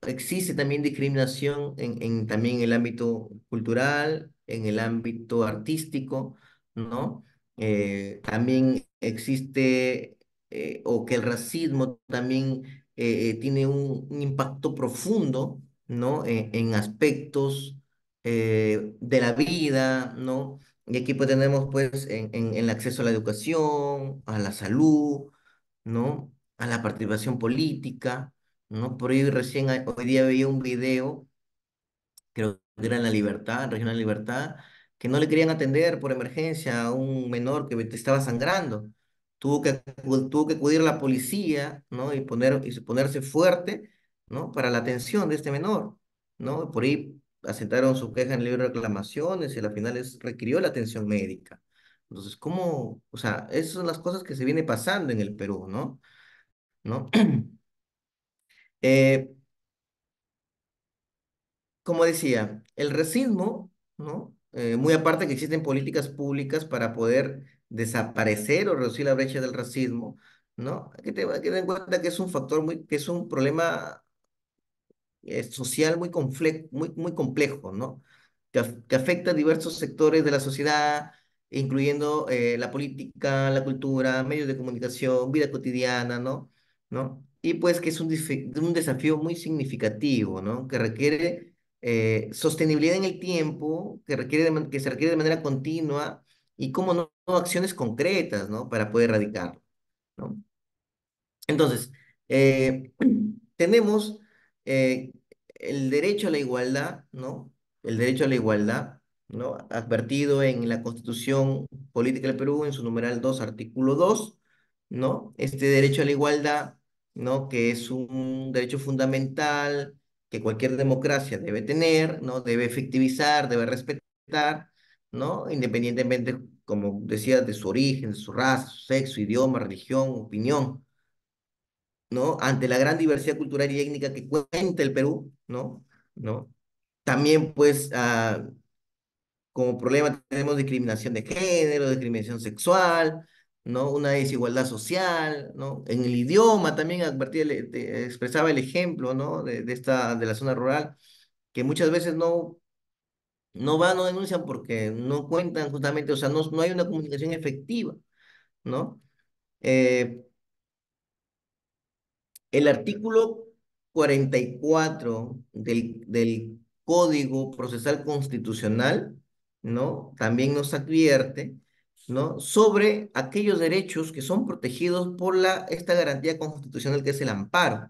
existe también discriminación también en el ámbito cultural, en el ámbito artístico, ¿no? También existe, o que el racismo también tiene un impacto profundo, ¿no? En aspectos de la vida, ¿no? Y aquí pues tenemos pues en el acceso a la educación, a la salud, ¿no? A la participación política, ¿no? Por ahí hoy día veía un video, creo que era en La Libertad, en Regional Libertad, que no le querían atender por emergencia a un menor que estaba sangrando. Tuvo que acudir a la policía, ¿no? Y ponerse fuerte, ¿no? Para la atención de este menor, ¿no? Por ahí asentaron su queja en el libro de reclamaciones y al final requirió la atención médica. Entonces, ¿cómo? O sea, esas son las cosas que se viene pasando en el Perú, ¿no? ¿No? Eh, Como decía, el racismo, ¿no? Muy aparte que existen políticas públicas para poder desaparecer o reducir la brecha del racismo, ¿no? Hay que tener en cuenta que es un que es un problema social muy complejo, ¿no? Que afecta a diversos sectores de la sociedad, incluyendo la política, la cultura, medios de comunicación, vida cotidiana, ¿no? ¿No? Y pues que es un desafío muy significativo, ¿no? Que requiere sostenibilidad en el tiempo, que se requiere de manera continua y, como no, acciones concretas, ¿no? Para poder erradicarlo, ¿no? Entonces, eh, tenemos eh, el derecho a la igualdad, ¿no? El derecho a la igualdad, ¿no? Advertido en la Constitución Política del Perú, en su numeral 2 artículo 2, ¿no? Este derecho a la igualdad, ¿no? Que es un derecho fundamental que cualquier democracia debe tener, ¿no? Debe efectivizar, debe respetar, ¿no? Independientemente, como decía, de su origen, de su raza, su sexo, idioma, religión, opinión, ¿no? Ante la gran diversidad cultural y étnica que cuenta el Perú, ¿no? ¿No? También, pues, como problema tenemos discriminación de género, discriminación sexual, ¿no? Una desigualdad social, ¿no? En el idioma también expresaba el ejemplo, ¿no? De la zona rural, que muchas veces no denuncian porque no cuentan justamente, o sea, no hay una comunicación efectiva, ¿no? Eh, El artículo 44 del Código Procesal Constitucional, ¿no? También nos advierte, ¿no? Sobre aquellos derechos que son protegidos por esta garantía constitucional que es el amparo,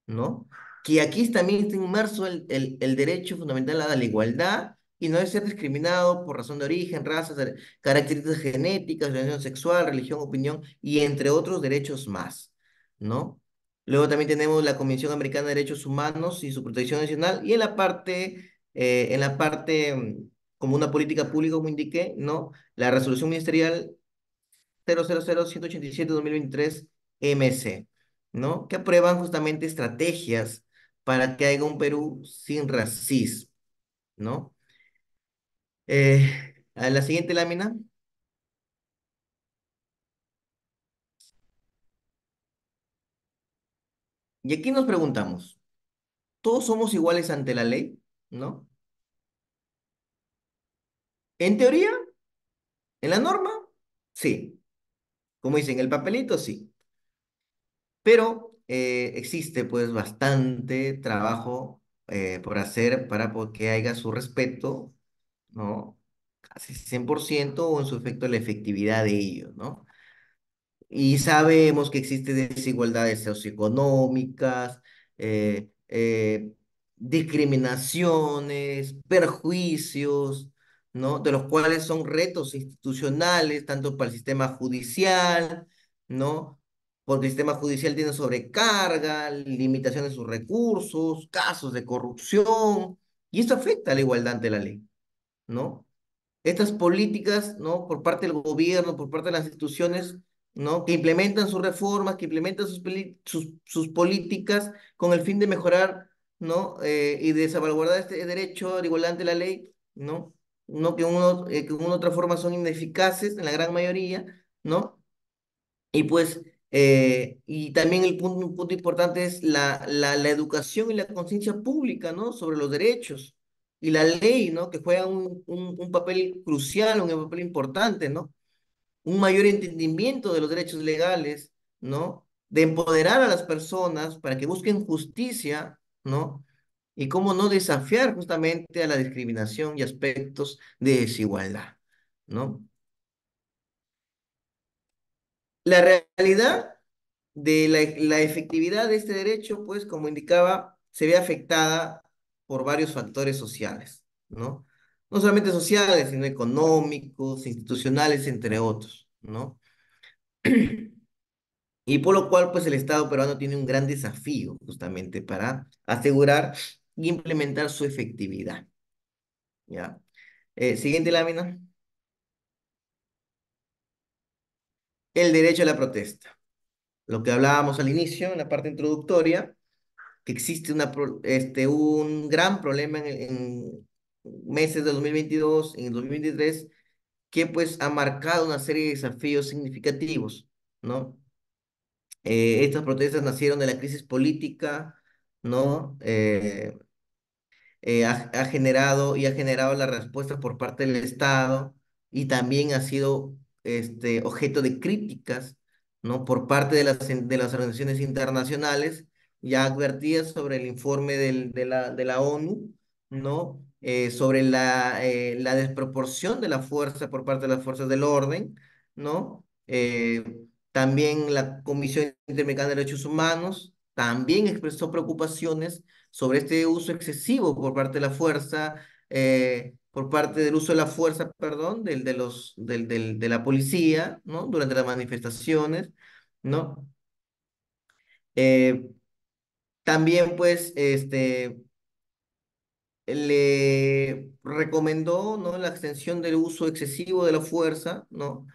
¿no? Que aquí también está inmerso el derecho fundamental a la igualdad y no debe ser discriminado por razón de origen, raza, características genéticas, orientación sexual, religión, opinión y entre otros derechos más, ¿no? Luego también tenemos la Convención Americana de Derechos Humanos y su protección nacional. Y en la parte como una política pública, como indiqué, ¿no? La resolución ministerial 000-187-2023 MC, ¿no? Que aprueban justamente estrategias para que haya un Perú sin racismo, ¿no? A la siguiente lámina. Y aquí nos preguntamos, ¿todos somos iguales ante la ley? ¿No? En teoría, en la norma, sí. Como dicen, el papelito, sí. Pero existe pues bastante trabajo por hacer para que haya su respeto, ¿no? Casi 100% o en su efecto la efectividad de ello, ¿no? Y sabemos que existen desigualdades socioeconómicas, discriminaciones, perjuicios, ¿no? De los cuales son retos institucionales, tanto para el sistema judicial, ¿no? Porque el sistema judicial tiene sobrecarga, limitaciones de sus recursos, casos de corrupción, y esto afecta a la igualdad ante la ley, ¿no? Estas políticas, ¿no? Por parte del gobierno, por parte de las instituciones, ¿no? Que implementan sus reformas, que implementan sus políticas con el fin de mejorar, ¿no? Y de salvaguardar este derecho de igualdad ante la ley, ¿no? No que de una u otra forma son ineficaces en la gran mayoría, ¿no? Y pues, y también un punto importante es la educación y la conciencia pública, ¿no? Sobre los derechos y la ley, ¿no? Que juega un papel crucial, un papel importante, ¿no? Un mayor entendimiento de los derechos legales, ¿no? De empoderar a las personas para que busquen justicia, ¿no? Y cómo no desafiar justamente a la discriminación y aspectos de desigualdad, ¿no? La realidad de la efectividad de este derecho, pues, como indicaba, se ve afectada por varios factores sociales, ¿no? No solamente sociales, sino económicos, institucionales, entre otros, ¿no? Y por lo cual, pues, el Estado peruano tiene un gran desafío justamente para asegurar y implementar su efectividad, ¿ya? Siguiente lámina. El derecho a la protesta. Lo que hablábamos al inicio, en la parte introductoria, que existe un gran problema en meses de 2022, en el 2023, que pues ha marcado una serie de desafíos significativos, ¿no? Estas protestas nacieron de la crisis política, ¿no? Ha generado y ha generado la respuesta por parte del Estado y también ha sido objeto de críticas, ¿no? Por parte de las organizaciones internacionales ya advertidas sobre el informe de la ONU, ¿no? Sobre la desproporción de la fuerza por parte de las fuerzas del orden, ¿no? También la Comisión Interamericana de Derechos Humanos también expresó preocupaciones sobre este uso excesivo por parte de la fuerza, por parte del uso de la fuerza, perdón, de la policía, ¿no? Durante las manifestaciones, ¿no? Eh, También, pues, le recomendó, ¿no? La extensión del uso excesivo de la fuerza, ¿no?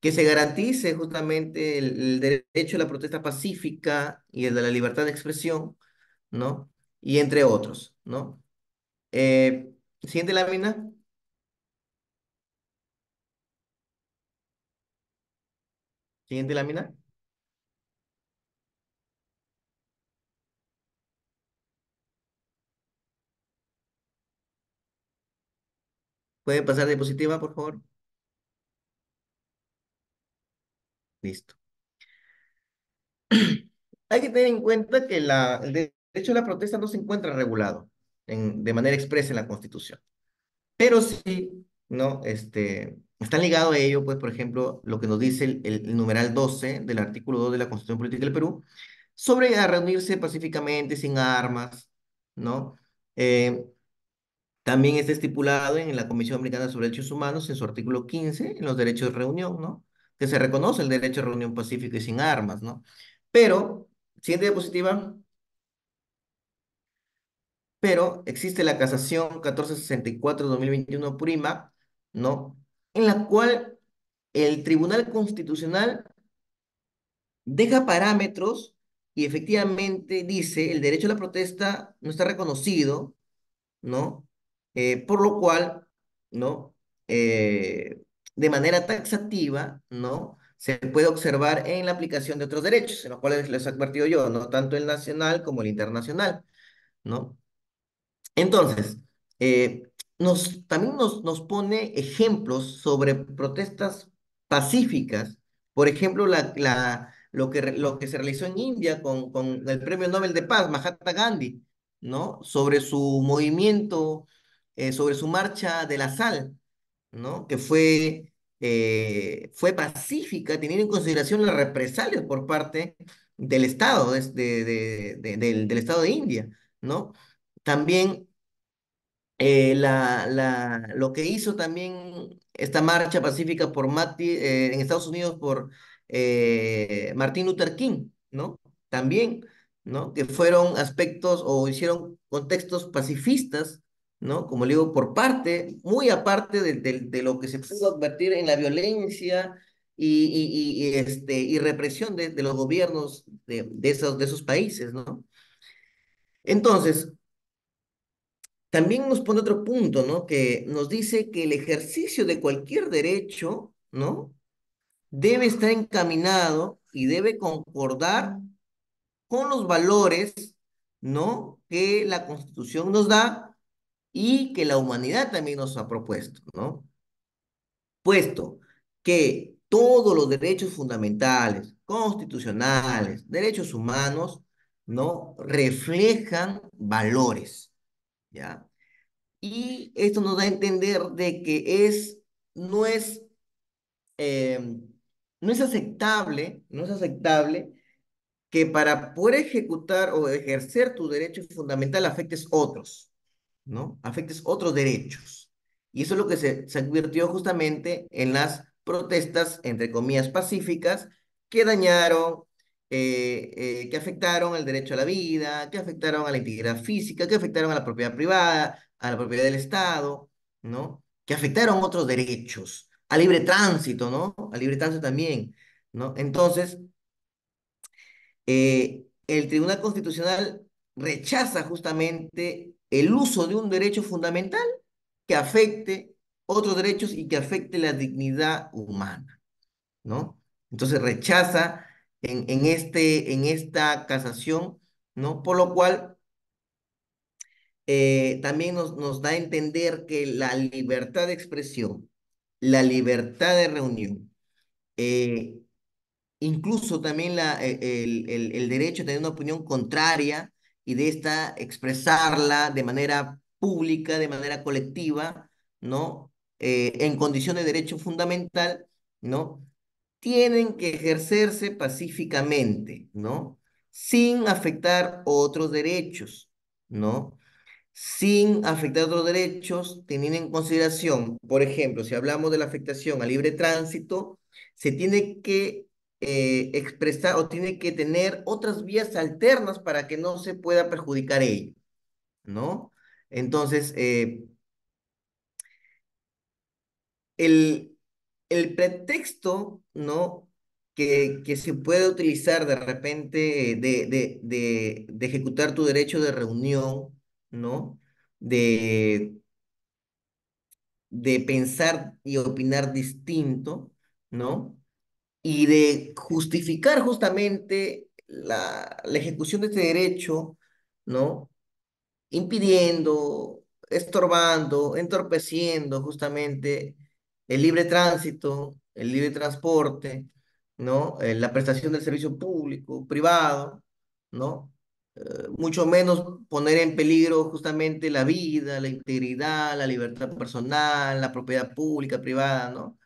Que se garantice justamente el derecho a la protesta pacífica y el de la libertad de expresión, ¿no? Y entre otros, ¿no? Eh, Siguiente lámina. Siguiente lámina. ¿Puede pasar diapositiva, por favor? Listo. Hay que tener en cuenta que el derecho a la protesta no se encuentra regulado de manera expresa en la Constitución. Pero sí, ¿no? Está ligado a ello, pues, por ejemplo, lo que nos dice el numeral 12 del artículo 2 de la Constitución Política del Perú, sobre a reunirse pacíficamente, sin armas, ¿no? Eh, También está estipulado en la Comisión Americana sobre Derechos Humanos, en su artículo 15 en los derechos de reunión, ¿no? Que se reconoce el derecho a reunión pacífica y sin armas, ¿no? Pero Siguiente diapositiva. Pero existe la casación 1464/2021 Prima, ¿no? En la cual el Tribunal Constitucional deja parámetros y efectivamente dice el derecho a la protesta no está reconocido, ¿no? Por lo cual, ¿no? Eh, de manera taxativa, ¿no? Se puede observar en la aplicación de otros derechos, en los cuales les he advertido yo, ¿no? Tanto el nacional como el internacional, ¿no? Entonces, eh, también nos pone ejemplos sobre protestas pacíficas. Por ejemplo, lo que se realizó en India con el Premio Nobel de Paz, Mahatma Gandhi, ¿no? Sobre su movimiento, sobre su marcha de la sal, ¿no? Que fue pacífica, teniendo en consideración las represalias por parte del Estado, del Estado de India, ¿no? También lo que hizo también esta marcha pacífica en Estados Unidos por Martin Luther King, ¿no? También, ¿no? Que fueron aspectos o hicieron contextos pacifistas, ¿no? Como le digo, por parte, muy aparte de lo que se pudo advertir en la violencia y represión de los gobiernos de esos países, ¿no? Entonces, también nos pone otro punto, ¿no? Que nos dice que el ejercicio de cualquier derecho, ¿no? Debe estar encaminado y debe concordar con los valores, ¿no? Que la Constitución nos da y que la humanidad también nos ha propuesto, ¿no? Puesto que todos los derechos fundamentales, constitucionales, derechos humanos, ¿no? Reflejan valores, ¿ya? Y esto nos da a entender de que no es, eh, no es aceptable que para poder ejecutar o ejercer tu derecho fundamental afectes otros, ¿no? Afectes otros derechos. Y eso es lo que se advirtió justamente en las protestas, entre comillas, pacíficas, que dañaron, que afectaron el derecho a la vida, que afectaron a la integridad física, que afectaron a la propiedad privada, a la propiedad del Estado, ¿no? Que afectaron otros derechos, al libre tránsito, ¿no? Al libre tránsito también, ¿no? Entonces, el Tribunal Constitucional rechaza justamente el uso de un derecho fundamental que afecte otros derechos y que afecte la dignidad humana, ¿no? Entonces rechaza en esta casación, ¿no? Por lo cual también nos da a entender que la libertad de expresión, la libertad de reunión, eh, incluso también el derecho a tener una opinión contraria y de esta expresarla de manera pública, de manera colectiva, ¿no? En condición de derecho fundamental, ¿no? Tienen que ejercerse pacíficamente, ¿no? Sin afectar otros derechos, ¿no? Sin afectar otros derechos, teniendo en consideración, por ejemplo, si hablamos de la afectación al libre tránsito, se tiene que expresar o tiene que tener otras vías alternas para que no se pueda perjudicar ello, ¿no? Entonces, el, el pretexto, ¿no? Que se puede utilizar de repente de ejecutar tu derecho de reunión, ¿no? De de pensar y opinar distinto, ¿no? Y de justificar justamente la ejecución de este derecho, ¿no? Impidiendo, estorbando, entorpeciendo justamente el libre tránsito, el libre transporte, ¿no? La prestación del servicio público, privado, ¿no? Mucho menos poner en peligro justamente la vida, la integridad, la libertad personal, la propiedad pública, privada, ¿no?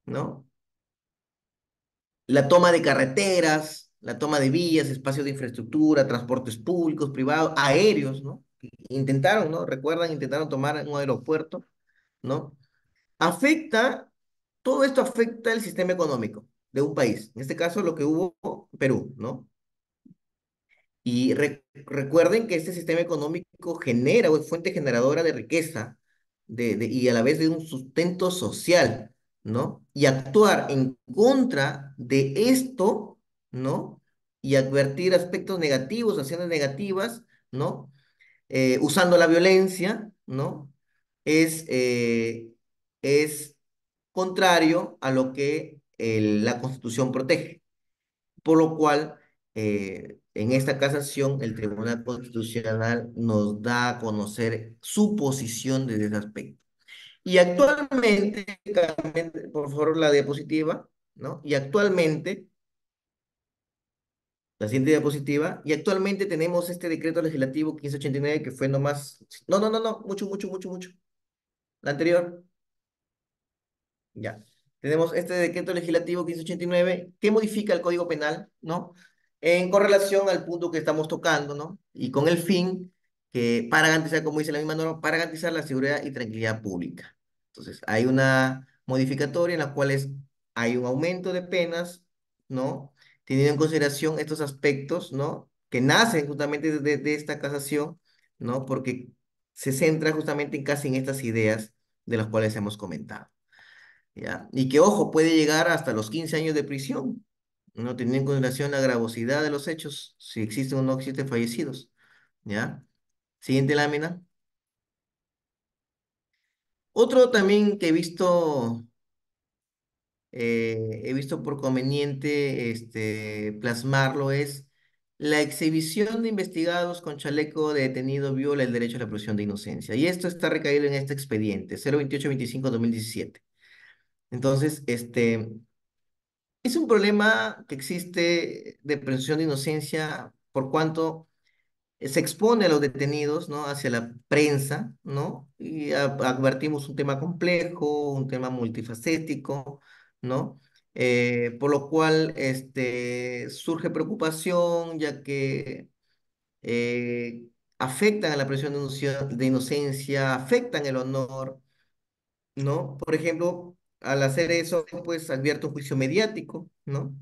¿No? La toma de carreteras, la toma de vías, espacios de infraestructura, transportes públicos, privados, aéreos, ¿no? Intentaron, ¿no? Recuerdan, intentaron tomar un aeropuerto, ¿no? Afecta, todo esto afecta el sistema económico de un país. En este caso, lo que hubo en Perú, ¿no? Y recuerden que este sistema económico genera o es fuente generadora de riqueza y a la vez de un sustento social, ¿no? Y actuar en contra de esto, ¿no? Y advertir aspectos negativos, acciones negativas, ¿no? Usando la violencia, ¿no? Es, eh, es contrario a lo que la Constitución protege. Por lo cual, en esta casación, el Tribunal Constitucional nos da a conocer su posición desde ese aspecto. Y actualmente, por favor, la diapositiva, ¿no? Y actualmente, la siguiente diapositiva, y actualmente tenemos este decreto legislativo 1589 que fue nomás, no, mucho, la anterior. Ya. Tenemos este decreto legislativo 1589 que modifica el Código Penal, ¿no? En correlación al punto que estamos tocando, ¿no? Y con el fin que, para garantizar, como dice la misma norma, para garantizar la seguridad y tranquilidad pública. Entonces, hay una modificatoria en la cual hay un aumento de penas, ¿no? Teniendo en consideración estos aspectos, ¿no? Que nacen justamente de esta casación, ¿no? Porque se centra justamente en casi en estas ideas de las cuales hemos comentado. ¿Ya? Y que, ojo, puede llegar hasta los 15 años de prisión, no teniendo en consideración la gravosidad de los hechos, si existen o no existen fallecidos, ¿ya? Siguiente lámina. Otro también que he visto por conveniente plasmarlo es la exhibición de investigados con chaleco de detenido viola el derecho a la presunción de inocencia. Y esto está recaído en este expediente, 02825-2017. Entonces, es un problema que existe de presunción de inocencia por cuanto se expone a los detenidos, ¿no? Hacia la prensa, ¿no? Y advertimos un tema complejo, un tema multifacético, ¿no? Por lo cual surge preocupación, ya que eh, afectan a la presunción de inocencia, afectan el honor, ¿no? Por ejemplo, al hacer eso, pues advierte un juicio mediático, ¿no?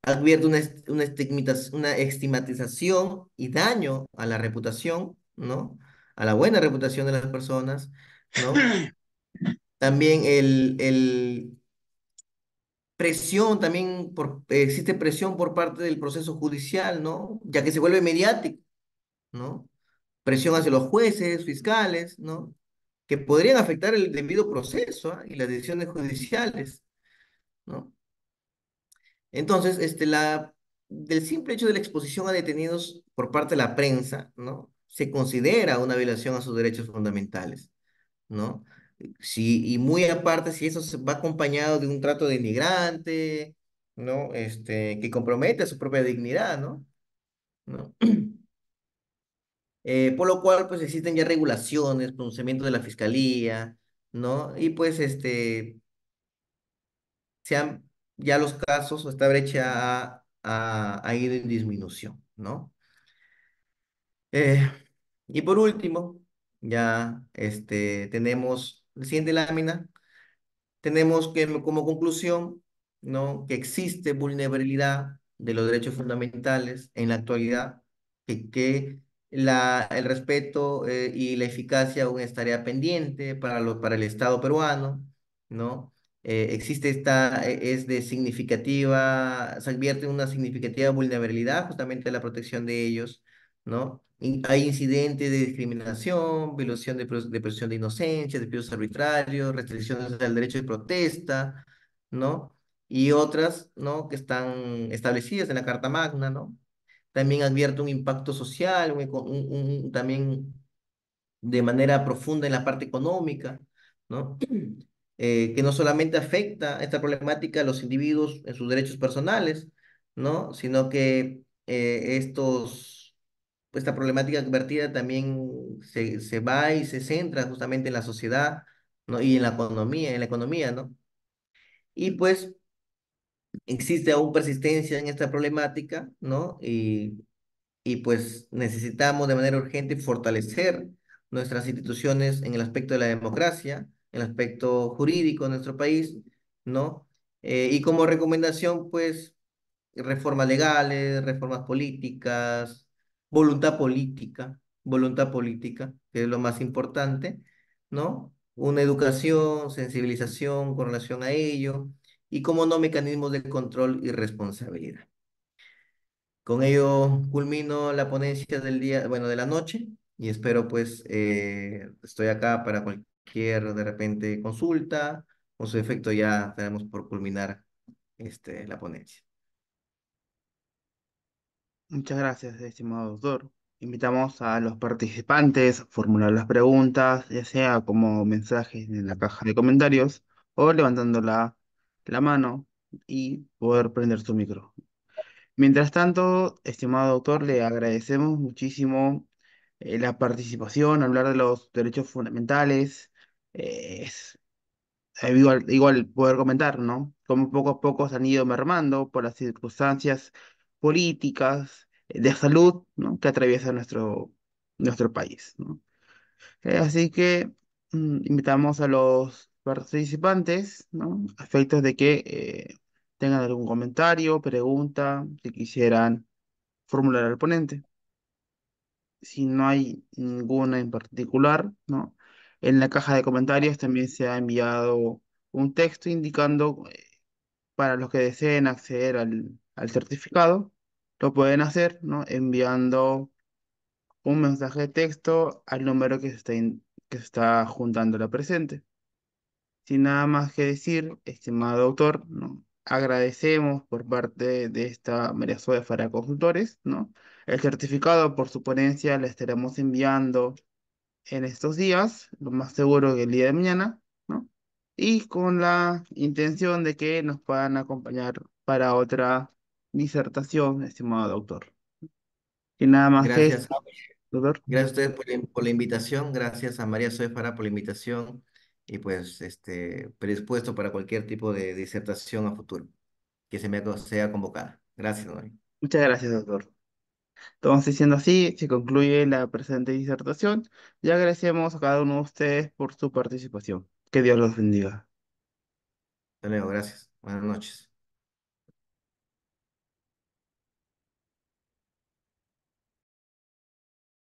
Advierte una estigmatización y daño a la reputación, ¿no? A la buena reputación de las personas, ¿no? También presión, también existe presión por parte del proceso judicial, ¿no? Ya que se vuelve mediático, ¿no? Presión hacia los jueces, fiscales, ¿no? Que podrían afectar el debido proceso, ¿ah? Y las decisiones judiciales, ¿no? Entonces, del simple hecho de la exposición a detenidos por parte de la prensa, ¿no? Se considera una violación a sus derechos fundamentales, ¿no? Sí, y muy aparte, si eso va acompañado de un trato denigrante, ¿no? Que compromete su propia dignidad, ¿no? ¿No? Por lo cual, pues existen ya regulaciones, pronunciamientos de la fiscalía, ¿no? Y pues, sean ya los casos o esta brecha ha ido en disminución, ¿no? Eh, y por último, ya tenemos la siguiente lámina. Tenemos que como conclusión, ¿no? Que existe vulnerabilidad de los derechos fundamentales en la actualidad, que el respeto y la eficacia aún es tarea pendiente para el Estado peruano, ¿no? Existe es de significativa, se advierte una significativa vulnerabilidad justamente de la protección de ellos, ¿no? Hay incidentes de discriminación, violación de presunción de inocencia, despidos arbitrarios, restricciones al derecho de protesta, ¿no? Y otras, ¿no? Que están establecidas en la Carta Magna, ¿no? También advierte un impacto social, también de manera profunda en la parte económica, ¿no? Que no solamente afecta esta problemática a los individuos en sus derechos personales, ¿no? Sino que esta problemática vertida también se va y se centra justamente en la sociedad, ¿no? Y en la economía, ¿no? Y pues existe aún persistencia en esta problemática, ¿no? Y pues necesitamos de manera urgente fortalecer nuestras instituciones en el aspecto de la democracia, en el aspecto jurídico de nuestro país, ¿no? Y como recomendación, pues reformas legales, reformas políticas, voluntad política, que es lo más importante, ¿no? Una educación, sensibilización con relación a ello y, como no, mecanismos de control y responsabilidad. Con ello culmino la ponencia del día, bueno, de la noche y espero pues, estoy acá para cualquier de repente consulta. Con su efecto ya tenemos por culminar la ponencia. Muchas gracias, estimado doctor. Invitamos a los participantes a formular las preguntas, ya sea como mensajes en la caja de comentarios o levantando la mano y poder prender su micro. Mientras tanto, estimado doctor, le agradecemos muchísimo la participación, hablar de los derechos fundamentales. Es igual poder comentar, ¿no? Cómo poco a poco se han ido mermando por las circunstancias políticas, de salud, ¿no? Que atraviesa nuestro país, ¿no? Así que invitamos a los participantes, ¿no? A efectos de que tengan algún comentario, pregunta, si quisieran formular al ponente. Si no hay ninguna en particular, ¿no? En la caja de comentarios también se ha enviado un texto indicando para los que deseen acceder al certificado, lo pueden hacer, ¿no? Enviando un mensaje de texto al número que se está juntando la presente. Sin nada más que decir, estimado autor, ¿no? Agradecemos por parte de esta María Zoe Fara Consultores, ¿no? El certificado por su ponencia le estaremos enviando en estos días, lo más seguro que el día de mañana, ¿no? Y con la intención de que nos puedan acompañar para otra disertación, estimado doctor. Y nada más que Gracias, decir, doctor. gracias a ustedes por la invitación, gracias a María Soy Farah por la invitación y pues predispuesto para cualquier tipo de disertación a futuro que sea convocada. Gracias, Noel. Muchas gracias, doctor. Entonces, siendo así, se concluye la presente disertación y agradecemos a cada uno de ustedes por su participación. Que Dios los bendiga. Hasta luego, gracias. Buenas noches.